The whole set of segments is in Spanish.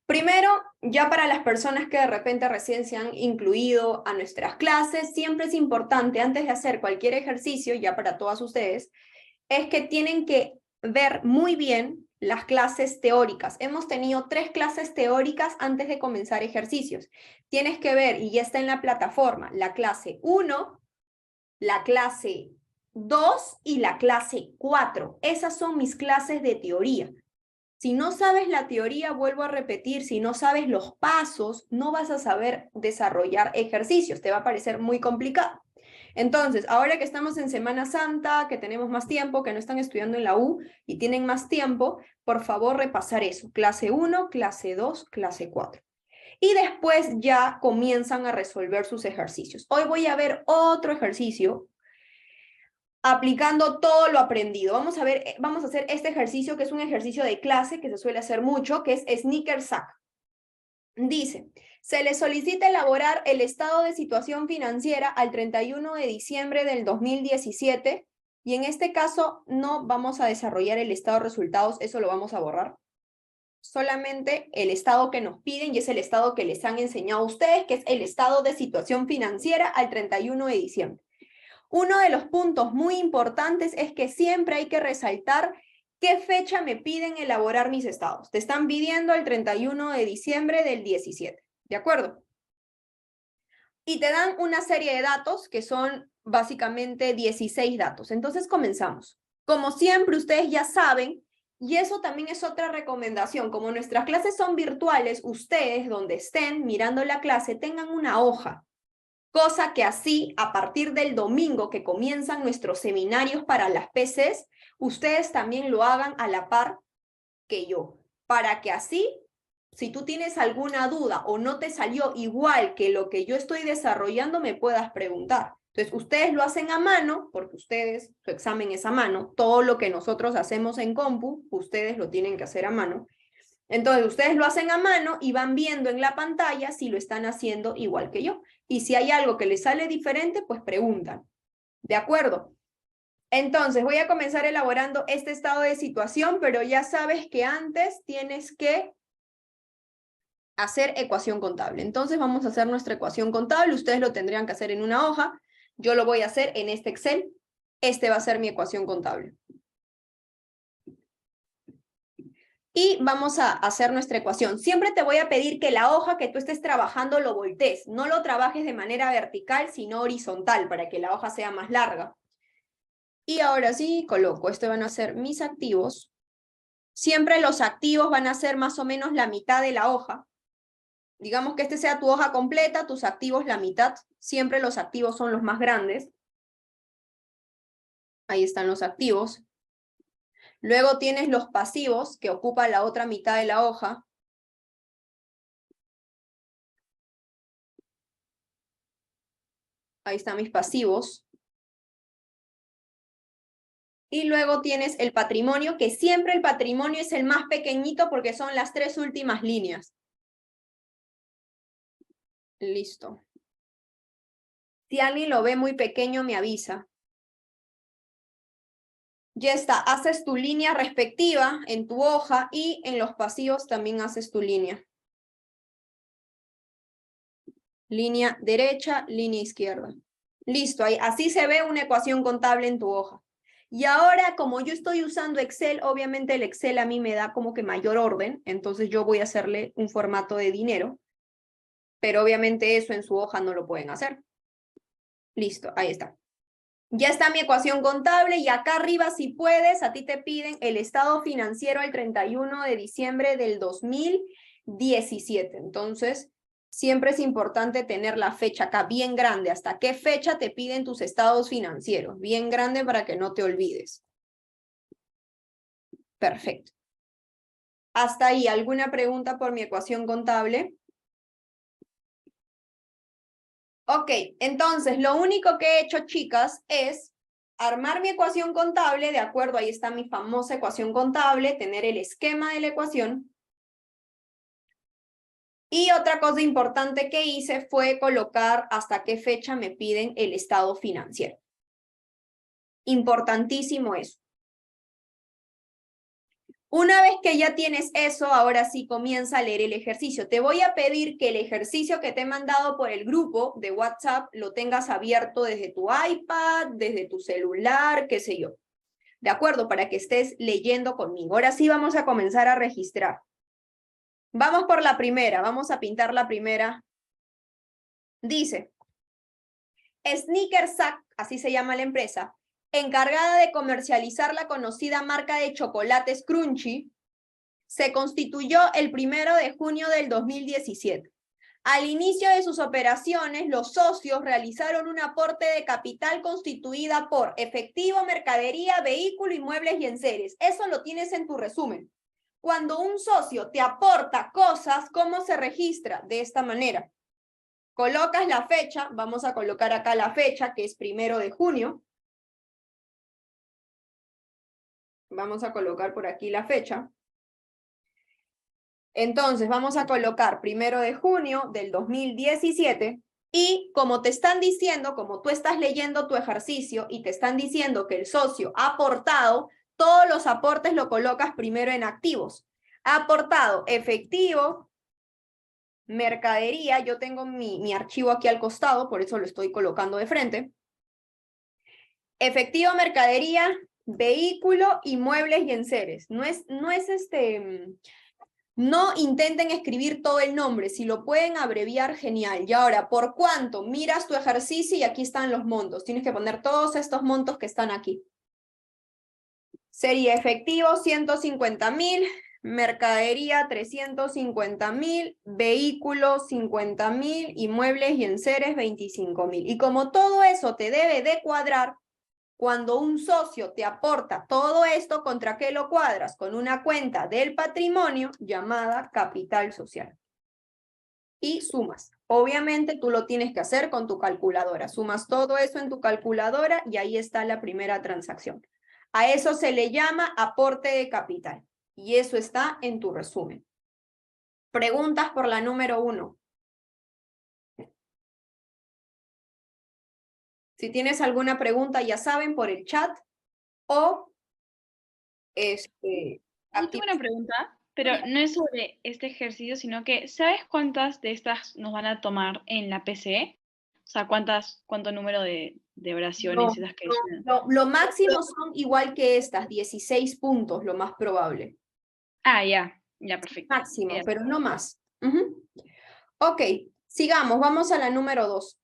Primero, ya para las personas que de repente recién se han incluido a nuestras clases, siempre es importante, antes de hacer cualquier ejercicio, ya para todas ustedes, es que tienen que ver muy bien las clases teóricas. Hemos tenido 3 clases teóricas antes de comenzar ejercicios. Tienes que ver, y ya está en la plataforma, la clase 1, la clase 2 y la clase 4. Esas son mis clases de teoría. Si no sabes la teoría, vuelvo a repetir, si no sabes los pasos, no vas a saber desarrollar ejercicios, te va a parecer muy complicado. Entonces, ahora que estamos en Semana Santa, que tenemos más tiempo, que no están estudiando en la U y tienen más tiempo, por favor repasar eso. Clase 1, clase 2, clase 4. Y después ya comienzan a resolver sus ejercicios. Hoy voy a ver otro ejercicio aplicando todo lo aprendido. Vamos a hacer este ejercicio, que es un ejercicio de clase que se suele hacer mucho, que es Sneaker Sack. Dice, se le solicita elaborar el estado de situación financiera al 31 de diciembre del 2017, y en este caso no vamos a desarrollar el estado de resultados, eso lo vamos a borrar. Solamente el estado que nos piden, y es el estado que les han enseñado a ustedes, que es el estado de situación financiera al 31 de diciembre. Uno de los puntos muy importantes es que siempre hay que resaltar qué fecha me piden elaborar mis estados. Te están pidiendo el 31 de diciembre del 17, ¿de acuerdo? Y te dan una serie de datos que son básicamente 16 datos. Entonces comenzamos. Como siempre, ustedes ya saben, y eso también es otra recomendación, como nuestras clases son virtuales, ustedes donde estén mirando la clase tengan una hoja. Cosa que así, a partir del domingo que comienzan nuestros seminarios para las PCs, ustedes también lo hagan a la par que yo. Para que así, si tú tienes alguna duda o no te salió igual que lo que yo estoy desarrollando, me puedas preguntar. Entonces, ustedes lo hacen a mano, porque ustedes, su examen es a mano. Todo lo que nosotros hacemos en compu, ustedes lo tienen que hacer a mano. Entonces, ustedes lo hacen a mano y van viendo en la pantalla si lo están haciendo igual que yo. Y si hay algo que les sale diferente, pues preguntan. ¿De acuerdo? Entonces, voy a comenzar elaborando este estado de situación, pero ya sabes que antes tienes que hacer ecuación contable. Entonces, vamos a hacer nuestra ecuación contable. Ustedes lo tendrían que hacer en una hoja. Yo lo voy a hacer en este Excel. Este va a ser mi ecuación contable. Y vamos a hacer nuestra ecuación. Siempre te voy a pedir que la hoja que tú estés trabajando lo voltees. No lo trabajes de manera vertical, sino horizontal, para que la hoja sea más larga. Y ahora sí, coloco, estos van a ser mis activos. Siempre los activos van a ser más o menos la mitad de la hoja. Digamos que este sea tu hoja completa, tus activos la mitad. Siempre los activos son los más grandes. Ahí están los activos. Luego tienes los pasivos, que ocupan la otra mitad de la hoja. Ahí están mis pasivos. Y luego tienes el patrimonio, que siempre el patrimonio es el más pequeñito porque son las 3 últimas líneas. Listo. Si alguien lo ve muy pequeño, me avisa. Ya está, haces tu línea respectiva en tu hoja y en los pasivos también haces tu línea. Línea derecha, línea izquierda. Listo, ahí, así se ve una ecuación contable en tu hoja. Y ahora, como yo estoy usando Excel, obviamente el Excel a mí me da como que mayor orden, entonces yo voy a hacerle un formato de dinero, pero obviamente eso en su hoja no lo pueden hacer. Listo, ahí está. Ya está mi ecuación contable y acá arriba, si puedes, a ti te piden el estado financiero al 31 de diciembre del 2017. Entonces, siempre es importante tener la fecha acá bien grande. ¿Hasta qué fecha te piden tus estados financieros? Bien grande para que no te olvides. Perfecto. Hasta ahí, ¿alguna pregunta por mi ecuación contable? Ok, entonces lo único que he hecho, chicas, es armar mi ecuación contable, de acuerdo, ahí está mi famosa ecuación contable, tener el esquema de la ecuación. Y otra cosa importante que hice fue colocar hasta qué fecha me piden el estado financiero. Importantísimo eso. Una vez que ya tienes eso, ahora sí comienza a leer el ejercicio. Te voy a pedir que el ejercicio que te he mandado por el grupo de WhatsApp lo tengas abierto desde tu iPad, desde tu celular, qué sé yo. ¿De acuerdo? Para que estés leyendo conmigo. Ahora sí vamos a comenzar a registrar. Vamos por la primera, vamos a pintar la primera. Dice, Snicker Sack, así se llama la empresa, encargada de comercializar la conocida marca de chocolates Crunchy, se constituyó el 1 de junio del 2017. Al inicio de sus operaciones, los socios realizaron un aporte de capital constituida por efectivo, mercadería, vehículo, inmuebles y enseres. Eso lo tienes en tu resumen. Cuando un socio te aporta cosas, ¿cómo se registra? De esta manera. Colocas la fecha, vamos a colocar acá la fecha, que es 1 de junio. Vamos a colocar por aquí la fecha. Entonces, vamos a colocar 1 de junio del 2017 y como te están diciendo, como tú estás leyendo tu ejercicio y te están diciendo que el socio ha aportado, todos los aportes lo colocas primero en activos. Ha aportado efectivo, mercadería, yo tengo mi archivo aquí al costado, por eso lo estoy colocando de frente. Efectivo, mercadería, vehículo, inmuebles y enseres. No intenten escribir todo el nombre, si lo pueden abreviar, genial. Y ahora, ¿por cuánto? Miras tu ejercicio y aquí están los montos. Tienes que poner todos estos montos que están aquí. Sería efectivo 150.000, mercadería 350.000, vehículos 50.000, inmuebles y enseres 25.000. Y como todo eso te debe de cuadrar, cuando un socio te aporta todo esto, ¿contra qué lo cuadras? Con una cuenta del patrimonio llamada capital social. Y sumas. Obviamente tú lo tienes que hacer con tu calculadora. Sumas todo eso en tu calculadora y ahí está la primera transacción. A eso se le llama aporte de capital. Y eso está en tu resumen. Preguntas por la número 1. Si tienes alguna pregunta, ya saben, por el chat o Yo tengo una pregunta, pero no es sobre este ejercicio, sino que ¿sabes cuántas de estas nos van a tomar en la PCE? O sea, cuánto número de oraciones esas que decían. Lo máximo son igual que estas, 16 puntos, lo más probable. Ah, ya, perfecto. Máximo, Bien. pero no más. Ok, sigamos, vamos a la número 2.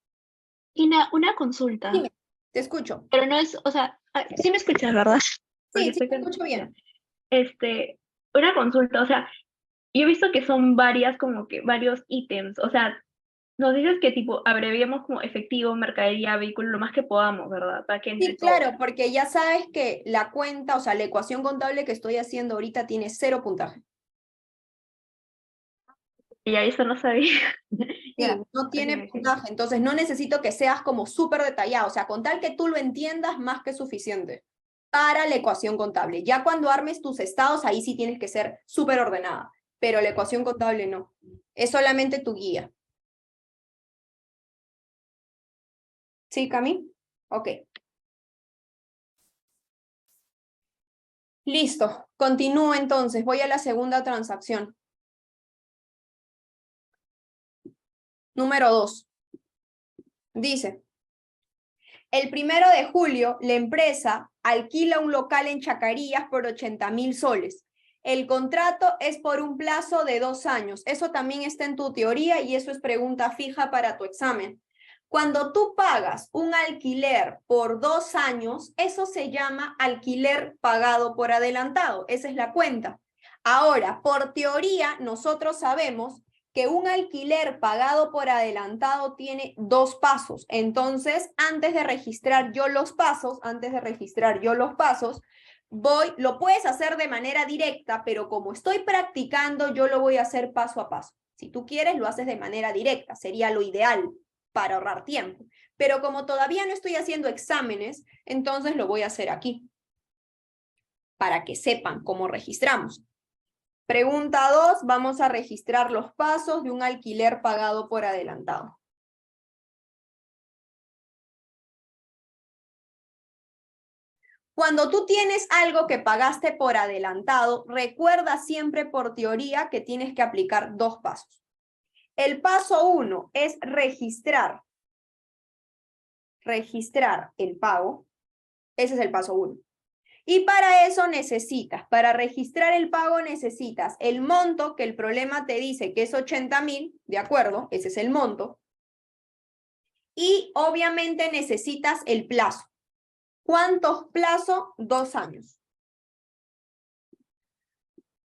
Ina, una consulta. Dime, te escucho. Pero no es, o sea, sí me escuchas, ¿verdad? Porque Sí, sí, estoy te con... escucho bien. Una consulta, o sea, yo he visto que son varias, como que varios ítems, o sea, nos dices que tipo abreviemos como efectivo, mercadería, vehículo, lo más que podamos, ¿verdad? Para que entre Sí, todos. claro, porque ya sabes que la cuenta, o sea, la ecuación contable que estoy haciendo ahorita tiene 0 puntaje. Y ya eso no sabía. Sí, Ya, no tiene ok. puntaje, entonces no necesito que seas como súper detallado, o sea, con tal que tú lo entiendas, más que suficiente para la ecuación contable. Ya cuando armes tus estados, ahí sí tienes que ser súper ordenada, pero la ecuación contable no, es solamente tu guía. ¿Sí, Cami? Ok. Listo, continúo entonces, voy a la segunda transacción. Número 2. Dice, el 1 de julio, la empresa alquila un local en Chacarías por 80.000 soles. El contrato es por un plazo de 2 años. Eso también está en tu teoría y eso es pregunta fija para tu examen. Cuando tú pagas un alquiler por 2 años, eso se llama alquiler pagado por adelantado. Esa es la cuenta. Ahora, por teoría, nosotros sabemos que un alquiler pagado por adelantado tiene 2 pasos. Entonces, antes de registrar yo los pasos, lo puedes hacer de manera directa, pero como estoy practicando, yo lo voy a hacer paso a paso. Si tú quieres, lo haces de manera directa, sería lo ideal para ahorrar tiempo. Pero como todavía no estoy haciendo exámenes, entonces lo voy a hacer aquí, para que sepan cómo registramos. Pregunta 2, vamos a registrar los pasos de un alquiler pagado por adelantado. Cuando tú tienes algo que pagaste por adelantado, recuerda siempre por teoría que tienes que aplicar dos pasos. El paso 1 es registrar el pago. Ese es el paso 1. Y para eso para registrar el pago necesitas el monto que el problema te dice que es 80,000, ¿de acuerdo? Ese es el monto. Y obviamente necesitas el plazo. ¿Cuántos plazo? 2 años.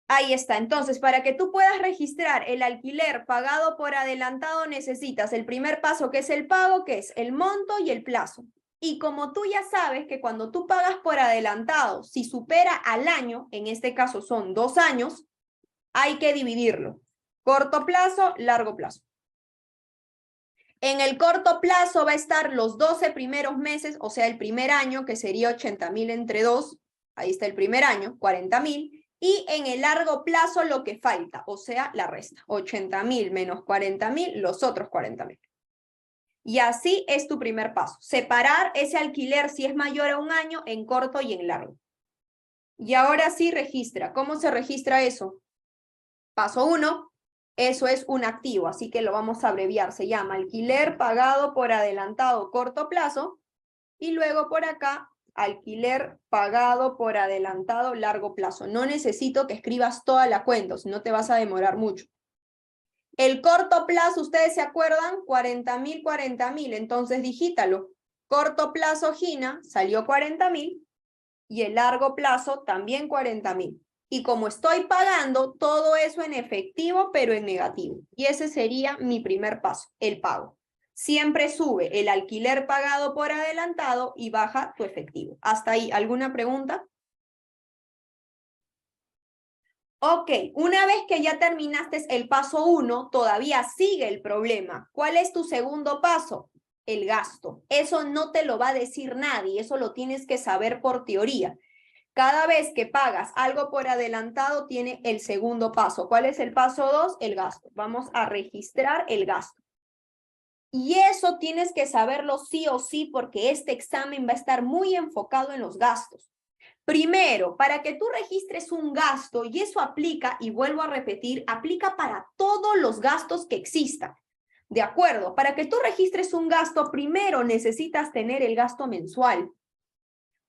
Ahí está. Entonces, para que tú puedas registrar el alquiler pagado por adelantado, necesitas el primer paso, que es el pago, que es el monto y el plazo. Y como tú ya sabes que cuando tú pagas por adelantado, si supera al año, en este caso son 2 años, hay que dividirlo. Corto plazo, largo plazo. En el corto plazo va a estar los 12 primeros meses, o sea, el primer año, que sería 80,000 entre 2. Ahí está el primer año, 40,000. Y en el largo plazo lo que falta, o sea, la resta. 80,000 menos 40,000, los otros 40,000. Y así es tu primer paso. Separar ese alquiler si es mayor a 1 año en corto y en largo. Y ahora sí registra. ¿Cómo se registra eso? Paso 1, eso es un activo, así que lo vamos a abreviar. Se llama alquiler pagado por adelantado corto plazo. Y luego por acá, alquiler pagado por adelantado largo plazo. No necesito que escribas toda la cuenta, si no te vas a demorar mucho. El corto plazo, ¿ustedes se acuerdan? 40,000, 40,000. Entonces digítalo. Corto plazo Gina salió 40,000 y el largo plazo también 40,000. Y como estoy pagando todo eso en efectivo, pero en negativo. Y ese sería mi primer paso, el pago. Siempre sube el alquiler pagado por adelantado y baja tu efectivo. ¿Hasta ahí alguna pregunta? Ok, una vez que ya terminaste el paso 1, todavía sigue el problema. ¿Cuál es tu segundo paso? El gasto. Eso no te lo va a decir nadie, eso lo tienes que saber por teoría. Cada vez que pagas algo por adelantado, tiene el segundo paso. ¿Cuál es el paso 2? El gasto. Vamos a registrar el gasto. Y eso tienes que saberlo sí o sí porque este examen va a estar muy enfocado en los gastos. Primero, para que tú registres un gasto, y eso aplica, y vuelvo a repetir, aplica para todos los gastos que existan. ¿De acuerdo? Para que tú registres un gasto, primero necesitas tener el gasto mensual.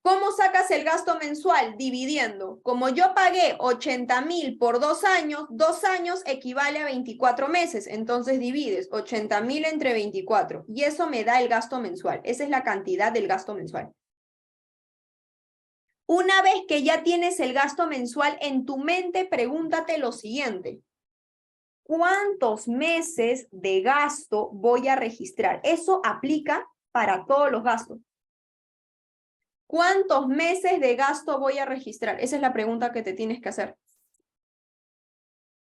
¿Cómo sacas el gasto mensual? Dividiendo. Como yo pagué 80,000 por 2 años, 2 años equivale a 24 meses. Entonces divides 80,000 entre 24. Y eso me da el gasto mensual. Esa es la cantidad del gasto mensual. Una vez que ya tienes el gasto mensual en tu mente, pregúntate lo siguiente. ¿Cuántos meses de gasto voy a registrar? Eso aplica para todos los gastos. ¿Cuántos meses de gasto voy a registrar? Esa es la pregunta que te tienes que hacer.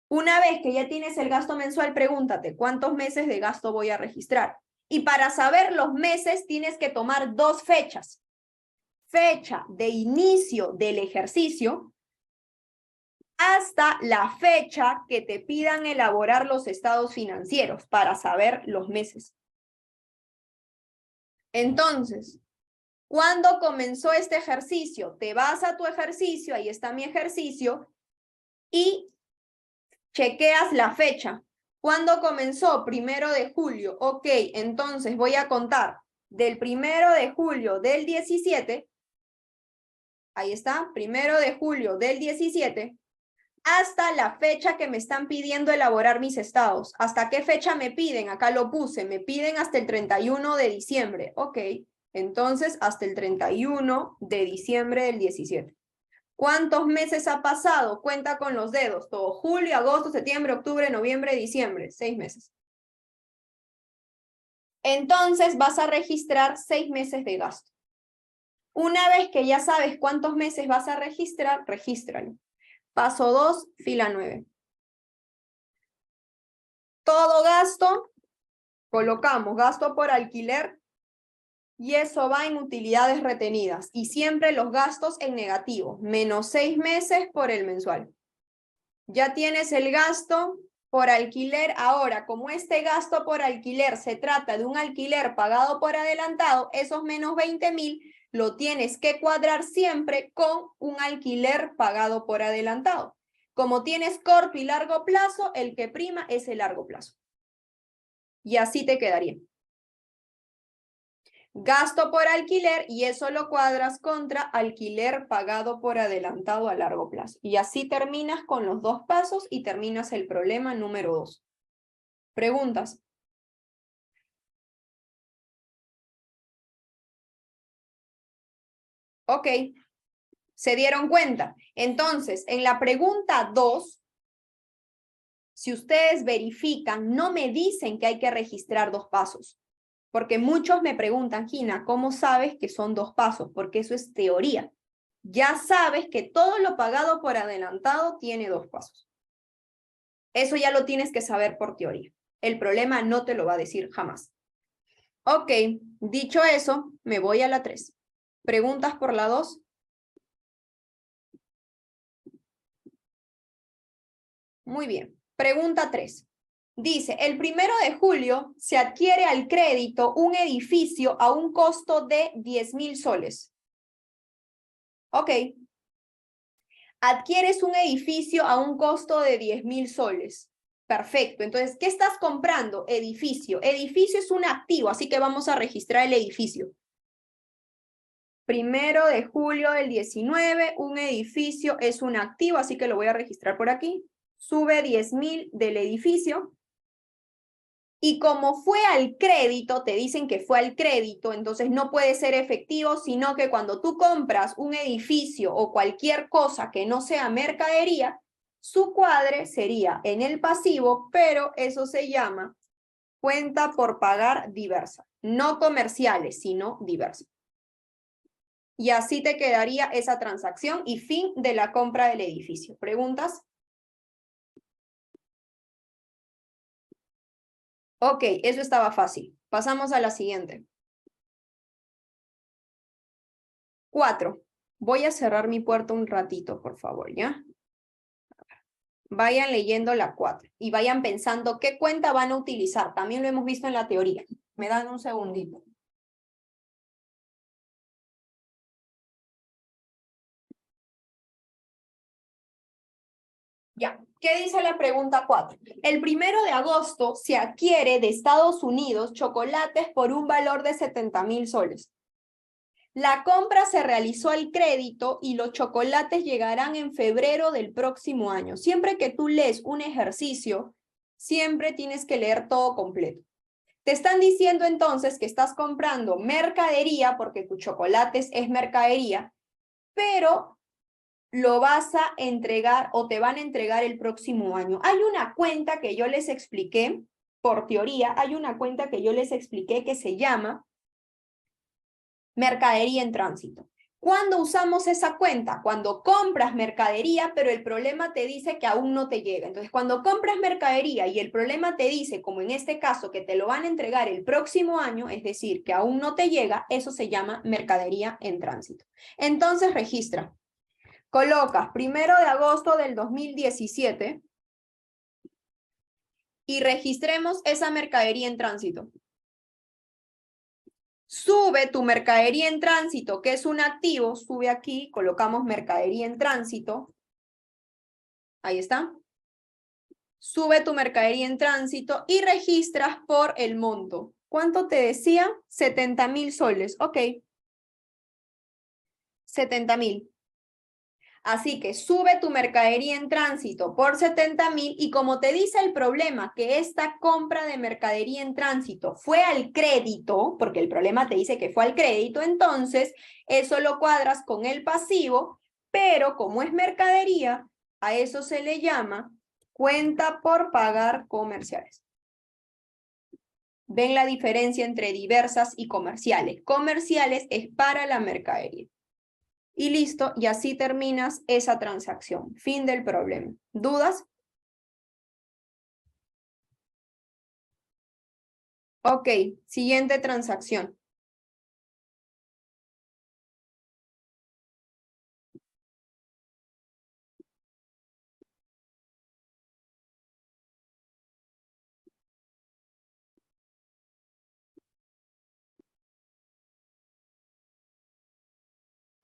Una vez que ya tienes el gasto mensual, pregúntate, ¿cuántos meses de gasto voy a registrar? Y para saber los meses, tienes que tomar 2 fechas. Fecha de inicio del ejercicio hasta la fecha que te pidan elaborar los estados financieros para saber los meses. Entonces, ¿cuándo comenzó este ejercicio? Te vas a tu ejercicio, ahí está mi ejercicio, y chequeas la fecha. ¿Cuándo comenzó? 1 de julio. Ok, entonces voy a contar del 1 de julio del 17, ahí está, 1 de julio del 17, hasta la fecha que me están pidiendo elaborar mis estados. ¿Hasta qué fecha me piden? Acá lo puse, me piden hasta el 31 de diciembre. Ok, entonces hasta el 31 de diciembre del 17. ¿Cuántos meses ha pasado? Cuenta con los dedos. Todo julio, agosto, septiembre, octubre, noviembre, diciembre. 6 meses. Entonces vas a registrar 6 meses de gasto. Una vez que ya sabes cuántos meses vas a registrar, regístralo. Paso 2, fila 9. Todo gasto, colocamos gasto por alquiler y eso va en utilidades retenidas. Y siempre los gastos en negativo, menos 6 meses por el mensual. Ya tienes el gasto por alquiler. Ahora, como este gasto por alquiler se trata de un alquiler pagado por adelantado, esos menos 20,000 lo tienes que cuadrar siempre con un alquiler pagado por adelantado. Como tienes corto y largo plazo, el que prima es el largo plazo. Y así te quedaría. Gasto por alquiler y eso lo cuadras contra alquiler pagado por adelantado a largo plazo. Y así terminas con los dos pasos y terminas el problema número 2. ¿Preguntas? Ok. ¿Se dieron cuenta? Entonces, en la pregunta 2, si ustedes verifican, no me dicen que hay que registrar dos pasos. Porque muchos me preguntan, Gina, ¿cómo sabes que son dos pasos? Porque eso es teoría. Ya sabes que todo lo pagado por adelantado tiene dos pasos. Eso ya lo tienes que saber por teoría. El problema no te lo va a decir jamás. Ok, dicho eso, me voy a la 3. ¿Preguntas por la 2? Muy bien. Pregunta 3. Dice, el 1 de julio se adquiere al crédito un edificio a un costo de 10,000 soles. Ok. Adquieres un edificio a un costo de 10,000 soles. Perfecto. Entonces, ¿qué estás comprando? Edificio. Edificio es un activo, así que vamos a registrar el edificio. 1 de julio del 19, un edificio es un activo, así que lo voy a registrar por aquí. Sube 10,000 del edificio. Y como fue al crédito, te dicen que fue al crédito, entonces no puede ser efectivo, sino que cuando tú compras un edificio o cualquier cosa que no sea mercadería, su cuadre sería en el pasivo, pero eso se llama cuenta por pagar diversa. No comerciales, sino diversa. Y así te quedaría esa transacción y fin de la compra del edificio. ¿Preguntas? Ok, eso estaba fácil. Pasamos a la siguiente. 4. Voy a cerrar mi puerta un ratito, por favor, ¿ya? Vayan leyendo la 4 y vayan pensando qué cuenta van a utilizar. También lo hemos visto en la teoría. Me dan un segundito. Ya, ¿qué dice la pregunta 4? El 1 de agosto se adquiere de Estados Unidos chocolates por un valor de 70,000 soles. La compra se realizó al crédito y los chocolates llegarán en febrero del próximo año. Siempre que tú lees un ejercicio, siempre tienes que leer todo completo. Te están diciendo entonces que estás comprando mercadería, porque tu chocolates es mercadería, pero lo vas a entregar o te van a entregar el próximo año. Hay una cuenta que yo les expliqué, por teoría, hay una cuenta que yo les expliqué que se llama mercadería en tránsito. ¿Cuándo usamos esa cuenta? Cuando compras mercadería, pero el problema te dice que aún no te llega. Entonces, cuando compras mercadería y el problema te dice, como en este caso, que te lo van a entregar el próximo año, es decir, que aún no te llega, eso se llama mercadería en tránsito. Entonces, registra. Colocas 1 de agosto del 2017 y registremos esa mercadería en tránsito. Sube tu mercadería en tránsito, que es un activo, sube aquí, colocamos mercadería en tránsito. Ahí está. Sube tu mercadería en tránsito y registras por el monto. ¿Cuánto te decía? 70,000 soles. Ok. 70,000. Así que sube tu mercadería en tránsito por 70,000 y como te dice el problema que esta compra de mercadería en tránsito fue al crédito, porque el problema te dice que fue al crédito, entonces eso lo cuadras con el pasivo, pero como es mercadería, a eso se le llama cuenta por pagar comerciales. ¿Ven la diferencia entre diversas y comerciales? Comerciales es para la mercadería. Y listo, y así terminas esa transacción. Fin del problema. ¿Dudas? Ok, siguiente transacción.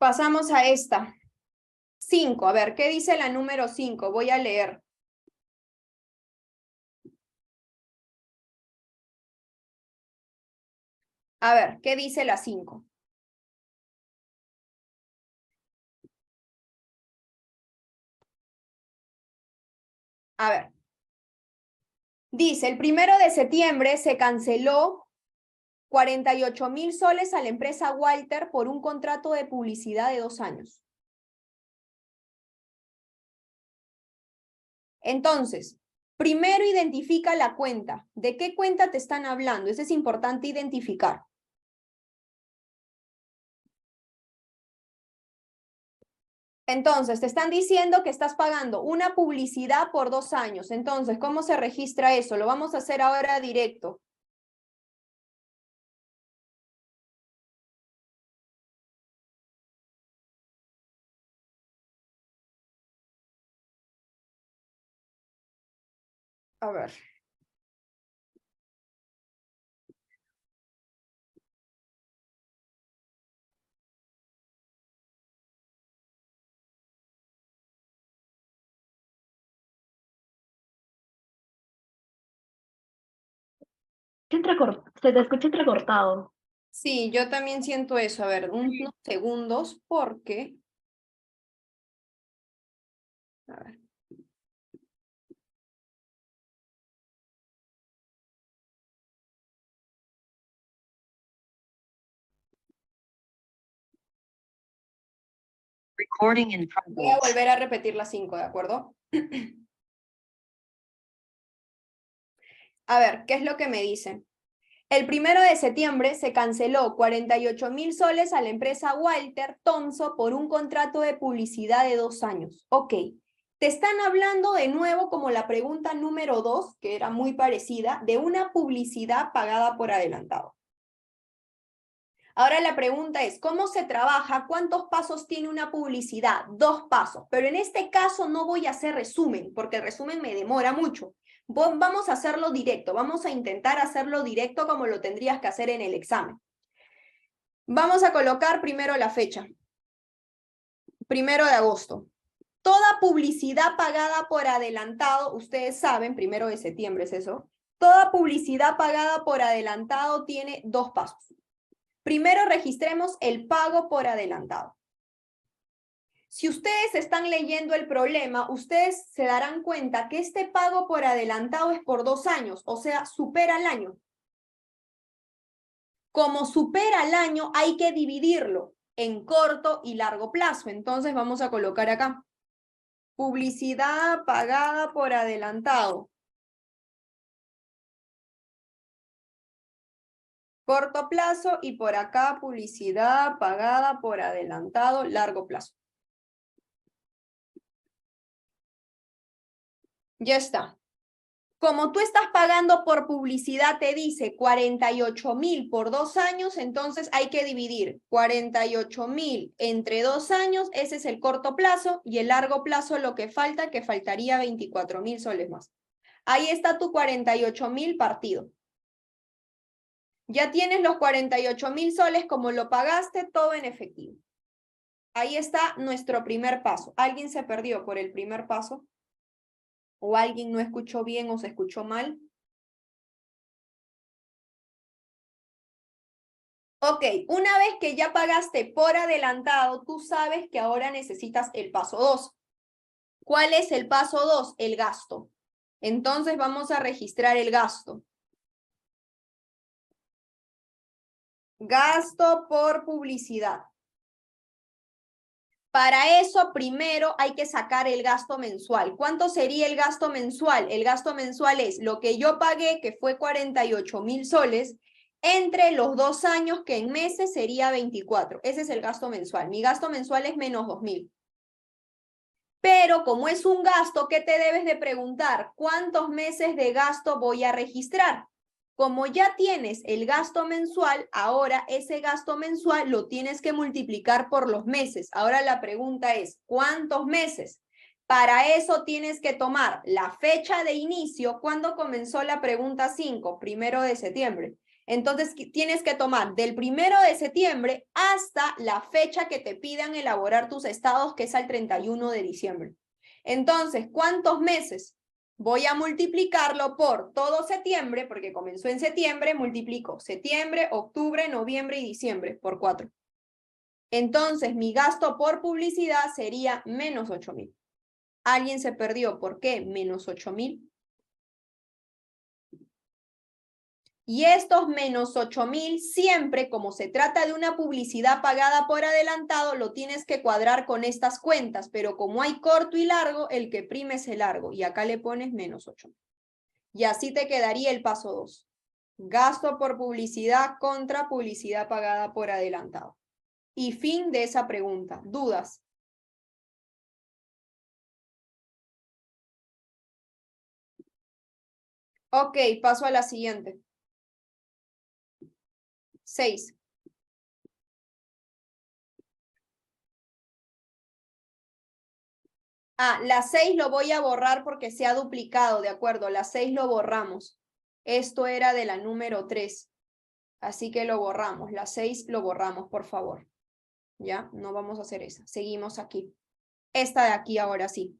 Pasamos a esta. 5. A ver, ¿qué dice la número 5? Voy a leer. A ver, ¿qué dice la 5? A ver. Dice, el 1 de septiembre se canceló 48.000 soles a la empresa Walter por un contrato de publicidad de 2 años. Entonces, primero identifica la cuenta. ¿De qué cuenta te están hablando? Eso es importante identificar. Entonces, te están diciendo que estás pagando una publicidad por 2 años. Entonces, ¿cómo se registra eso? Lo vamos a hacer ahora directo. A ver. Se te escucha entrecortado. Sí, yo también siento eso. A ver, unos segundos porque... A ver. Recording in Voy a progress. volver a repetir las 5, ¿de acuerdo? A ver, ¿qué es lo que me dicen? El 1 de septiembre se canceló 48.000 soles a la empresa Walter Thompson por un contrato de publicidad de 2 años. Ok, te están hablando de nuevo como la pregunta número 2, que era muy parecida, de una publicidad pagada por adelantado. Ahora la pregunta es, ¿cómo se trabaja? ¿Cuántos pasos tiene una publicidad? 2 pasos, pero en este caso no voy a hacer resumen, porque el resumen me demora mucho. Vamos a hacerlo directo, vamos a intentar hacerlo directo como lo tendrías que hacer en el examen. Vamos a colocar primero la fecha. 1 de agosto. Toda publicidad pagada por adelantado, ustedes saben, 1 de septiembre es eso, toda publicidad pagada por adelantado tiene 2 pasos. Primero registremos el pago por adelantado. Si ustedes están leyendo el problema, ustedes se darán cuenta que este pago por adelantado es por 2 años, o sea, supera el año. Como supera el año, hay que dividirlo en corto y largo plazo. Entonces vamos a colocar acá. Publicidad pagada por adelantado. Corto plazo y por acá publicidad pagada por adelantado, largo plazo. Ya está. Como tú estás pagando por publicidad, te dice 48.000 por 2 años, entonces hay que dividir 48.000 entre 2 años, ese es el corto plazo, y el largo plazo lo que falta, que faltaría 24.000 soles más. Ahí está tu 48.000 partido. Ya tienes los 48.000 soles como lo pagaste, todo en efectivo. Ahí está nuestro primer paso. ¿Alguien se perdió por el primer paso? ¿O alguien no escuchó bien o se escuchó mal? Ok, una vez que ya pagaste por adelantado, tú sabes que ahora necesitas el paso 2. ¿Cuál es el paso 2? El gasto. Entonces vamos a registrar el gasto. Gasto por publicidad. Para eso, primero hay que sacar el gasto mensual. ¿Cuánto sería el gasto mensual? El gasto mensual es lo que yo pagué, que fue 48.000 soles, entre los 2 años, que en meses sería 24. Ese es el gasto mensual. Mi gasto mensual es menos 2.000. Pero como es un gasto, ¿qué te debes de preguntar? ¿Cuántos meses de gasto voy a registrar? Como ya tienes el gasto mensual, ahora ese gasto mensual lo tienes que multiplicar por los meses. Ahora la pregunta es, ¿cuántos meses? Para eso tienes que tomar la fecha de inicio. ¿Cuándo comenzó la pregunta 5? 1 de septiembre. Entonces tienes que tomar del 1 de septiembre hasta la fecha que te pidan elaborar tus estados, que es al 31 de diciembre. Entonces, ¿cuántos meses? Voy a multiplicarlo por todo septiembre, porque comenzó en septiembre, multiplico septiembre, octubre, noviembre y diciembre por 4. Entonces, mi gasto por publicidad sería menos 8.000. ¿Alguien se perdió? ¿Por qué? Menos 8.000. Y estos menos 8.000 siempre, como se trata de una publicidad pagada por adelantado, lo tienes que cuadrar con estas cuentas, pero como hay corto y largo, el que prime es el largo, y acá le pones menos 8.000. Y así te quedaría el paso 2. Gasto por publicidad contra publicidad pagada por adelantado. Y fin de esa pregunta. ¿Dudas? Ok, paso a la siguiente. 6. La 6 lo voy a borrar porque se ha duplicado, ¿de acuerdo? La 6 lo borramos. Esto era de la número 3. Así que lo borramos. La 6 lo borramos, por favor. ¿Ya? No vamos a hacer esa. Seguimos aquí. Esta de aquí ahora sí.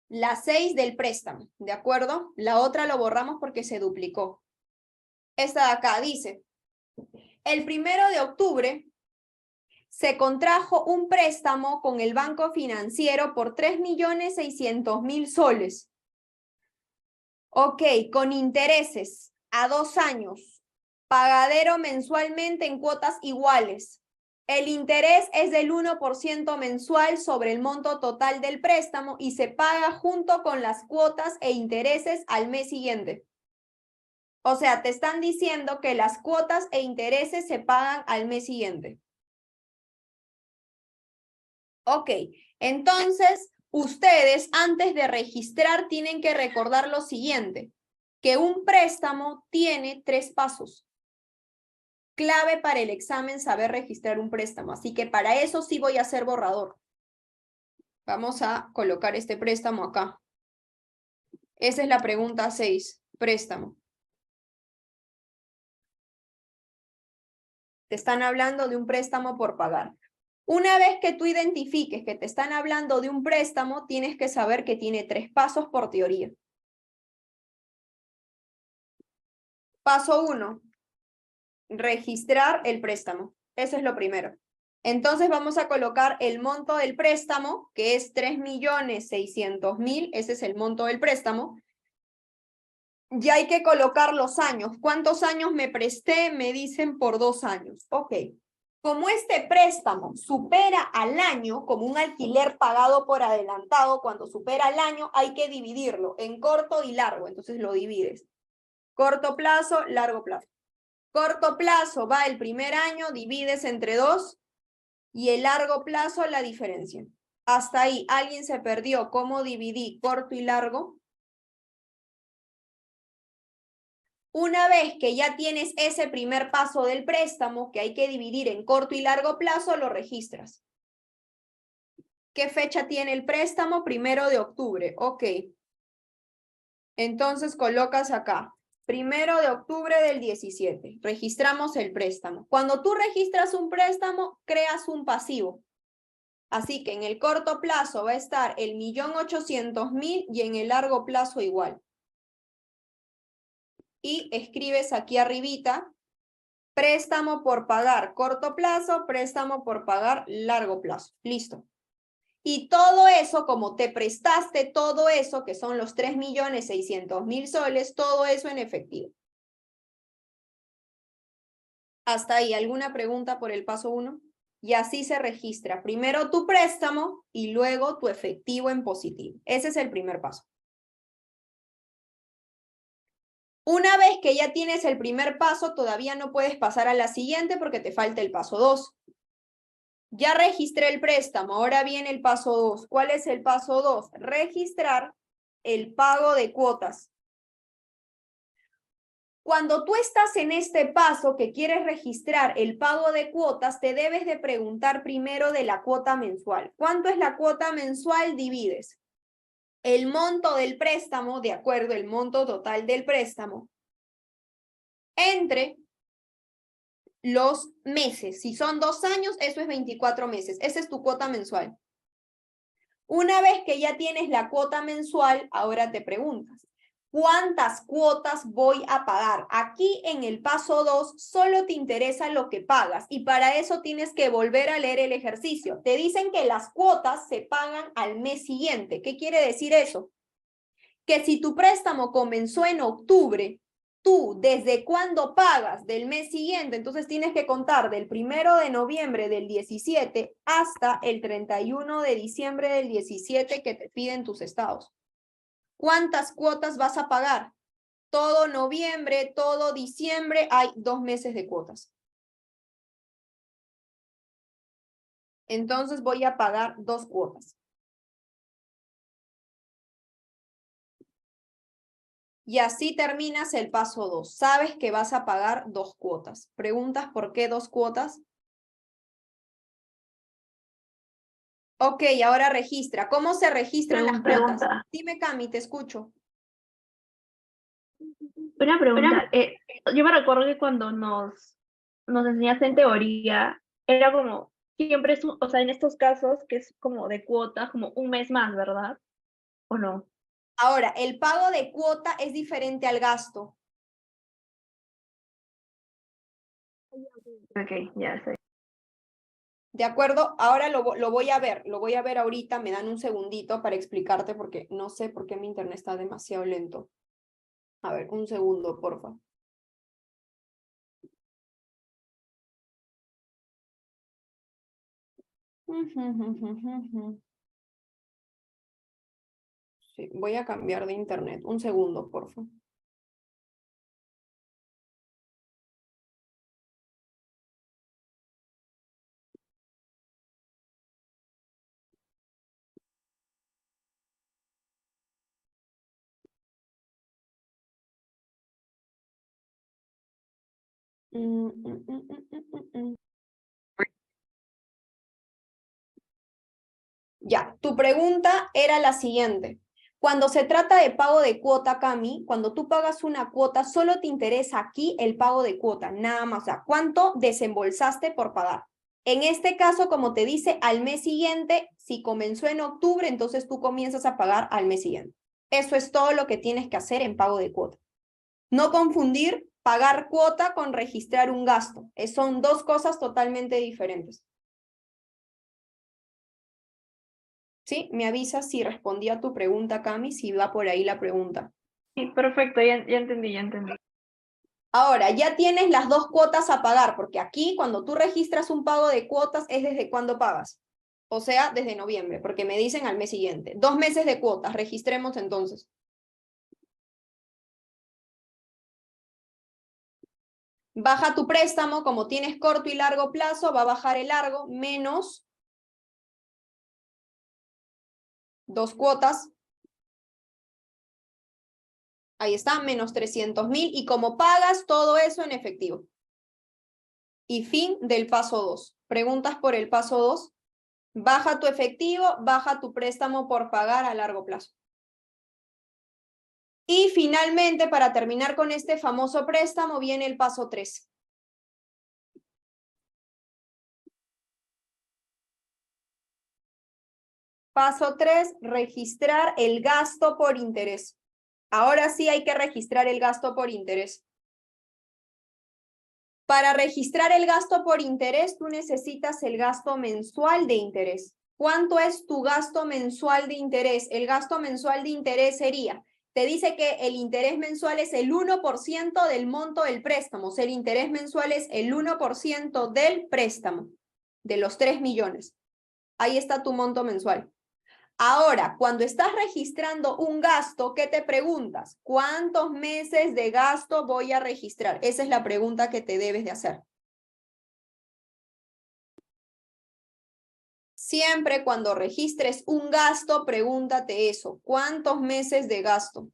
La 6 del préstamo, ¿de acuerdo? La otra lo borramos porque se duplicó. Esta de acá dice, el 1 de octubre se contrajo un préstamo con el banco financiero por 3.600.000 soles. Ok, con intereses a 2 años, pagadero mensualmente en cuotas iguales. El interés es del 1% mensual sobre el monto total del préstamo y se paga junto con las cuotas e intereses al mes siguiente. O sea, te están diciendo que las cuotas e intereses se pagan al mes siguiente. Ok, entonces ustedes antes de registrar tienen que recordar lo siguiente, que un préstamo tiene 3 pasos. Clave para el examen saber registrar un préstamo, así que para eso sí voy a hacer borrador. Vamos a colocar este préstamo acá. Esa es la pregunta 6, préstamo. Te están hablando de un préstamo por pagar. Una vez que tú identifiques que te están hablando de un préstamo, tienes que saber que tiene 3 pasos por teoría. Paso 1, registrar el préstamo. Eso es lo primero. Entonces vamos a colocar el monto del préstamo, que es 3.600.000, ese es el monto del préstamo. Ya hay que colocar los años. ¿Cuántos años me presté? Me dicen por 2 años. Ok. Como este préstamo supera al año, como un alquiler pagado por adelantado, cuando supera el año, hay que dividirlo en corto y largo. Entonces lo divides. Corto plazo, largo plazo. Corto plazo va el primer año, divides entre 2 y el largo plazo la diferencia. Hasta ahí, ¿alguien se perdió cómo dividí corto y largo? Una vez que ya tienes ese primer paso del préstamo, que hay que dividir en corto y largo plazo, lo registras. ¿Qué fecha tiene el préstamo? 1 de octubre. Ok. Entonces colocas acá. 1 de octubre del 17. Registramos el préstamo. Cuando tú registras un préstamo, creas un pasivo. Así que en el corto plazo va a estar el 1.800.000 y en el largo plazo igual. Y escribes aquí arribita, préstamo por pagar corto plazo, préstamo por pagar largo plazo. Listo. Y todo eso, como te prestaste todo eso, que son los 3.600.000 soles, todo eso en efectivo. Hasta ahí, ¿alguna pregunta por el paso 1? Y así se registra primero tu préstamo y luego tu efectivo en positivo. Ese es el primer paso. Una vez que ya tienes el primer paso, todavía no puedes pasar a la siguiente porque te falta el paso 2. Ya registré el préstamo, ahora viene el paso 2. ¿Cuál es el paso 2? Registrar el pago de cuotas. Cuando tú estás en este paso que quieres registrar el pago de cuotas, te debes de preguntar primero de la cuota mensual. ¿Cuánto es la cuota mensual? Divides el monto del préstamo, de acuerdo, el monto total del préstamo, entre los meses. Si son 2 años, eso es 24 meses. Esa es tu cuota mensual. Una vez que ya tienes la cuota mensual, ahora te preguntas, ¿cuántas cuotas voy a pagar? Aquí en el paso 2 solo te interesa lo que pagas y para eso tienes que volver a leer el ejercicio. Te dicen que las cuotas se pagan al mes siguiente. ¿Qué quiere decir eso? Que si tu préstamo comenzó en octubre, tú desde cuándo pagas del mes siguiente, entonces tienes que contar del 1 de noviembre del 17 hasta el 31 de diciembre del 17 que te piden tus estados. ¿Cuántas cuotas vas a pagar? Todo noviembre, todo diciembre, hay 2 meses de cuotas. Entonces voy a pagar 2 cuotas. Y así terminas el paso 2. Sabes que vas a pagar 2 cuotas. ¿Preguntas por qué 2 cuotas? Ok, ahora registra. ¿Cómo se registran las cuotas? Pregunta. Dime, Cami, te escucho. Una pregunta. Yo me recuerdo que cuando nos enseñaste en teoría, era como, siempre es, o sea, en estos casos, que es como de cuotas, como un mes más, ¿verdad? ¿O no? Ahora, el pago de cuota es diferente al gasto. Ok, ya sé. ¿De acuerdo? Ahora lo voy a ver. Lo voy a ver ahorita. Me dan un segundito para explicarte porque no sé por qué mi internet está demasiado lento. A ver, un segundo, porfa. Sí, voy a cambiar de internet. Un segundo, porfa. Ya, tu pregunta era la siguiente. Cuando se trata de pago de cuota, Cami, cuando tú pagas una cuota, solo te interesa aquí el pago de cuota, nada más. O sea, ¿cuánto desembolsaste por pagar? En este caso, como te dice, al mes siguiente, si comenzó en octubre, entonces tú comienzas a pagar al mes siguiente. Eso es todo lo que tienes que hacer en pago de cuota. No confundir pagar cuota con registrar un gasto. Son 2 cosas totalmente diferentes. ¿Sí? Me avisas si respondí a tu pregunta, Cami, si va por ahí la pregunta. Sí, perfecto, ya entendí, ya entendí. Ahora, ya tienes las 2 cuotas a pagar, porque aquí cuando tú registras un pago de cuotas es desde cuándo pagas. O sea, desde noviembre, porque me dicen al mes siguiente. 2 meses de cuotas, registremos entonces. Baja tu préstamo, como tienes corto y largo plazo, va a bajar el largo, menos 2 cuotas. Ahí está, menos 300.000. Y como pagas todo eso en efectivo. Y fin del paso 2. ¿Preguntas por el paso 2? Baja tu efectivo, baja tu préstamo por pagar a largo plazo. Y finalmente, para terminar con este famoso préstamo, viene el paso 3. Paso 3, registrar el gasto por interés. Ahora sí hay que registrar el gasto por interés. Para registrar el gasto por interés, tú necesitas el gasto mensual de interés. ¿Cuánto es tu gasto mensual de interés? El gasto mensual de interés sería, te dice que el interés mensual es el 1% del monto del préstamo. O sea, el interés mensual es el 1% del préstamo, de los 3 millones. Ahí está tu monto mensual. Ahora, cuando estás registrando un gasto, ¿qué te preguntas? ¿Cuántos meses de gasto voy a registrar? Esa es la pregunta que te debes de hacer. Siempre cuando registres un gasto, pregúntate eso. ¿Cuántos meses de gasto?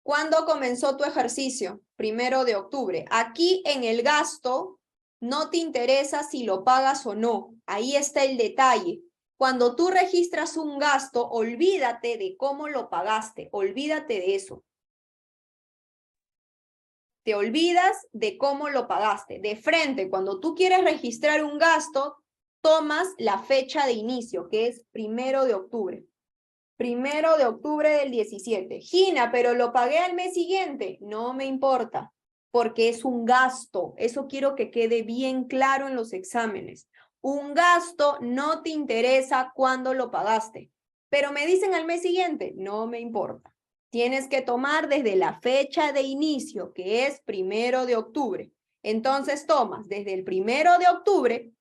¿Cuándo comenzó tu ejercicio? 1 de octubre. Aquí en el gasto no te interesa si lo pagas o no. Ahí está el detalle. Cuando tú registras un gasto, olvídate de cómo lo pagaste. Olvídate de eso. Te olvidas de cómo lo pagaste. De frente, cuando tú quieres registrar un gasto, tomas la fecha de inicio, que es 1 de octubre. 1 de octubre del 17. Gina, pero lo pagué al mes siguiente. No me importa, porque es un gasto. Eso quiero que quede bien claro en los exámenes. Un gasto no te interesa cuándo lo pagaste, pero me dicen al mes siguiente. No me importa. Tienes que tomar desde la fecha de inicio, que es 1 de octubre. Entonces tomas desde el 1 de octubre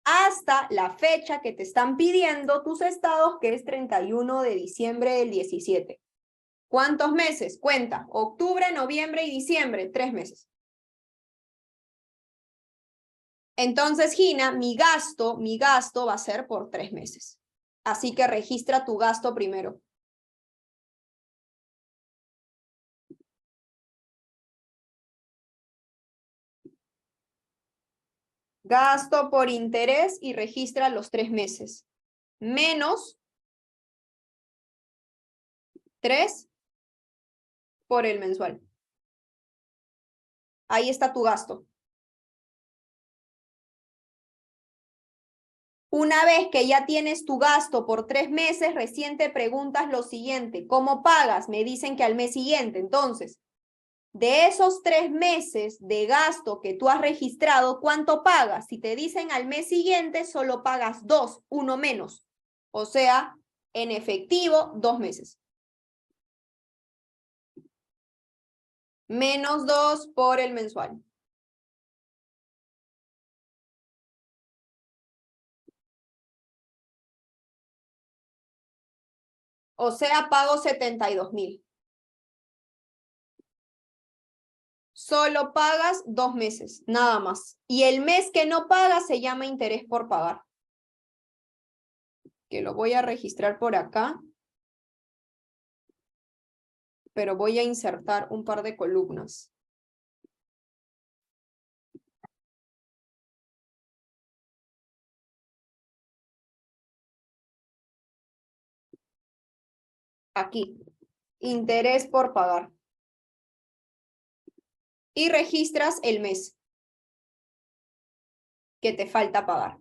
hasta la fecha que te están pidiendo tus estados, que es 31 de diciembre del 17. ¿Cuántos meses? Cuenta. Octubre, noviembre y diciembre, 3 meses. Entonces, Gina, mi gasto va a ser por 3 meses. Así que registra tu gasto primero. Gasto por interés y registra los 3 meses. Menos 3 por el mensual. Ahí está tu gasto. Una vez que ya tienes tu gasto por 3 meses, recién te preguntas lo siguiente: ¿cómo pagas? Me dicen que al mes siguiente. Entonces, de esos 3 meses de gasto que tú has registrado, ¿cuánto pagas? Si te dicen al mes siguiente, solo pagas 2, uno menos. O sea, en efectivo, 2 meses. Menos 2 por el mensual. O sea, pago 72,000. Solo pagas 2 meses, nada más. Y el mes que no pagas se llama interés por pagar. Que lo voy a registrar por acá. Pero voy a insertar un par de columnas. Aquí, interés por pagar. Y registras el mes que te falta pagar.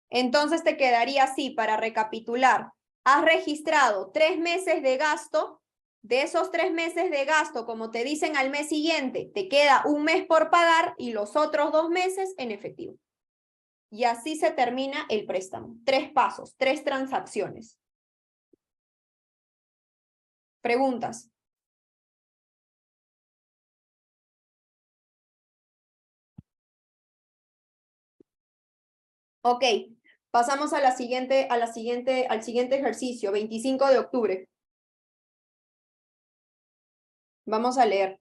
Entonces te quedaría así, para recapitular. Has registrado 3 meses de gasto. De esos 3 meses de gasto, como te dicen al mes siguiente, te queda un mes por pagar y los otros 2 meses en efectivo. Y así se termina el préstamo. 3 pasos, 3 transacciones. ¿Preguntas? Ok, pasamos al siguiente ejercicio, 25 de octubre. Vamos a leer.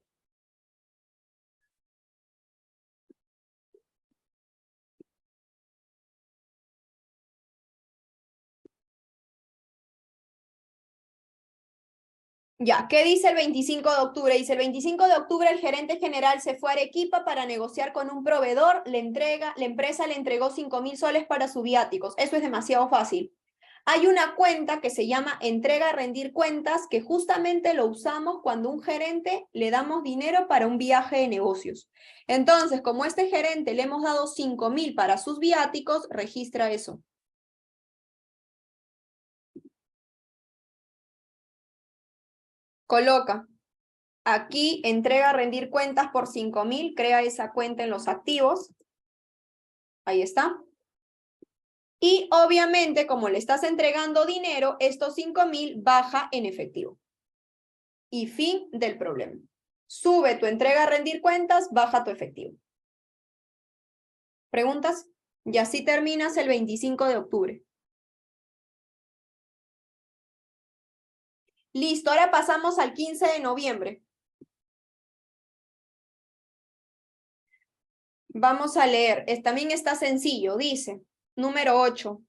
Ya, ¿qué dice el 25 de octubre? Dice, el 25 de octubre el gerente general se fue a Arequipa para negociar con un proveedor, la empresa le entregó 5,000 soles para sus viáticos. Eso es demasiado fácil. Hay una cuenta que se llama entrega a rendir cuentas, que justamente lo usamos cuando a un gerente le damos dinero para un viaje de negocios. Entonces, como a este gerente le hemos dado 5,000 para sus viáticos, registra eso. Coloca aquí, entrega a rendir cuentas por 5,000, crea esa cuenta en los activos. Ahí está. Y obviamente, como le estás entregando dinero, estos 5,000 baja en efectivo. Y fin del problema. Sube tu entrega a rendir cuentas, baja tu efectivo. ¿Preguntas? Y así terminas el 25 de octubre. Listo, ahora pasamos al 15 de noviembre. Vamos a leer. También está sencillo, dice, número 8.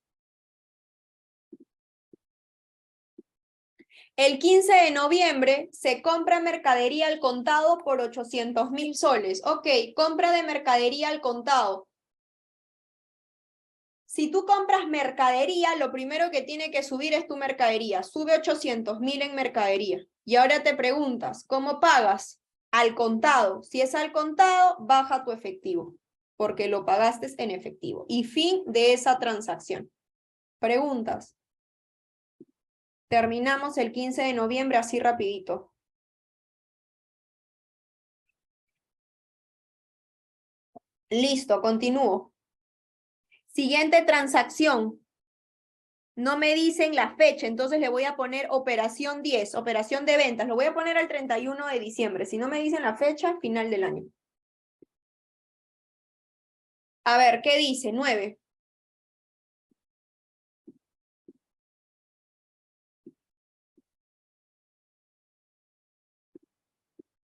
El 15 de noviembre se compra mercadería al contado por 800,000 soles. Ok, compra de mercadería al contado. Si tú compras mercadería, lo primero que tiene que subir es tu mercadería. Sube 800,000 en mercadería. Y ahora te preguntas, ¿cómo pagas? Al contado. Si es al contado, baja tu efectivo, porque lo pagaste en efectivo. Y fin de esa transacción. ¿Preguntas? Terminamos el 15 de noviembre así rapidito. Listo, continúo. Siguiente transacción. No me dicen la fecha, entonces le voy a poner operación 10, operación de ventas. Lo voy a poner al 31 de diciembre. Si no me dicen la fecha, final del año. A ver, ¿qué dice? 9.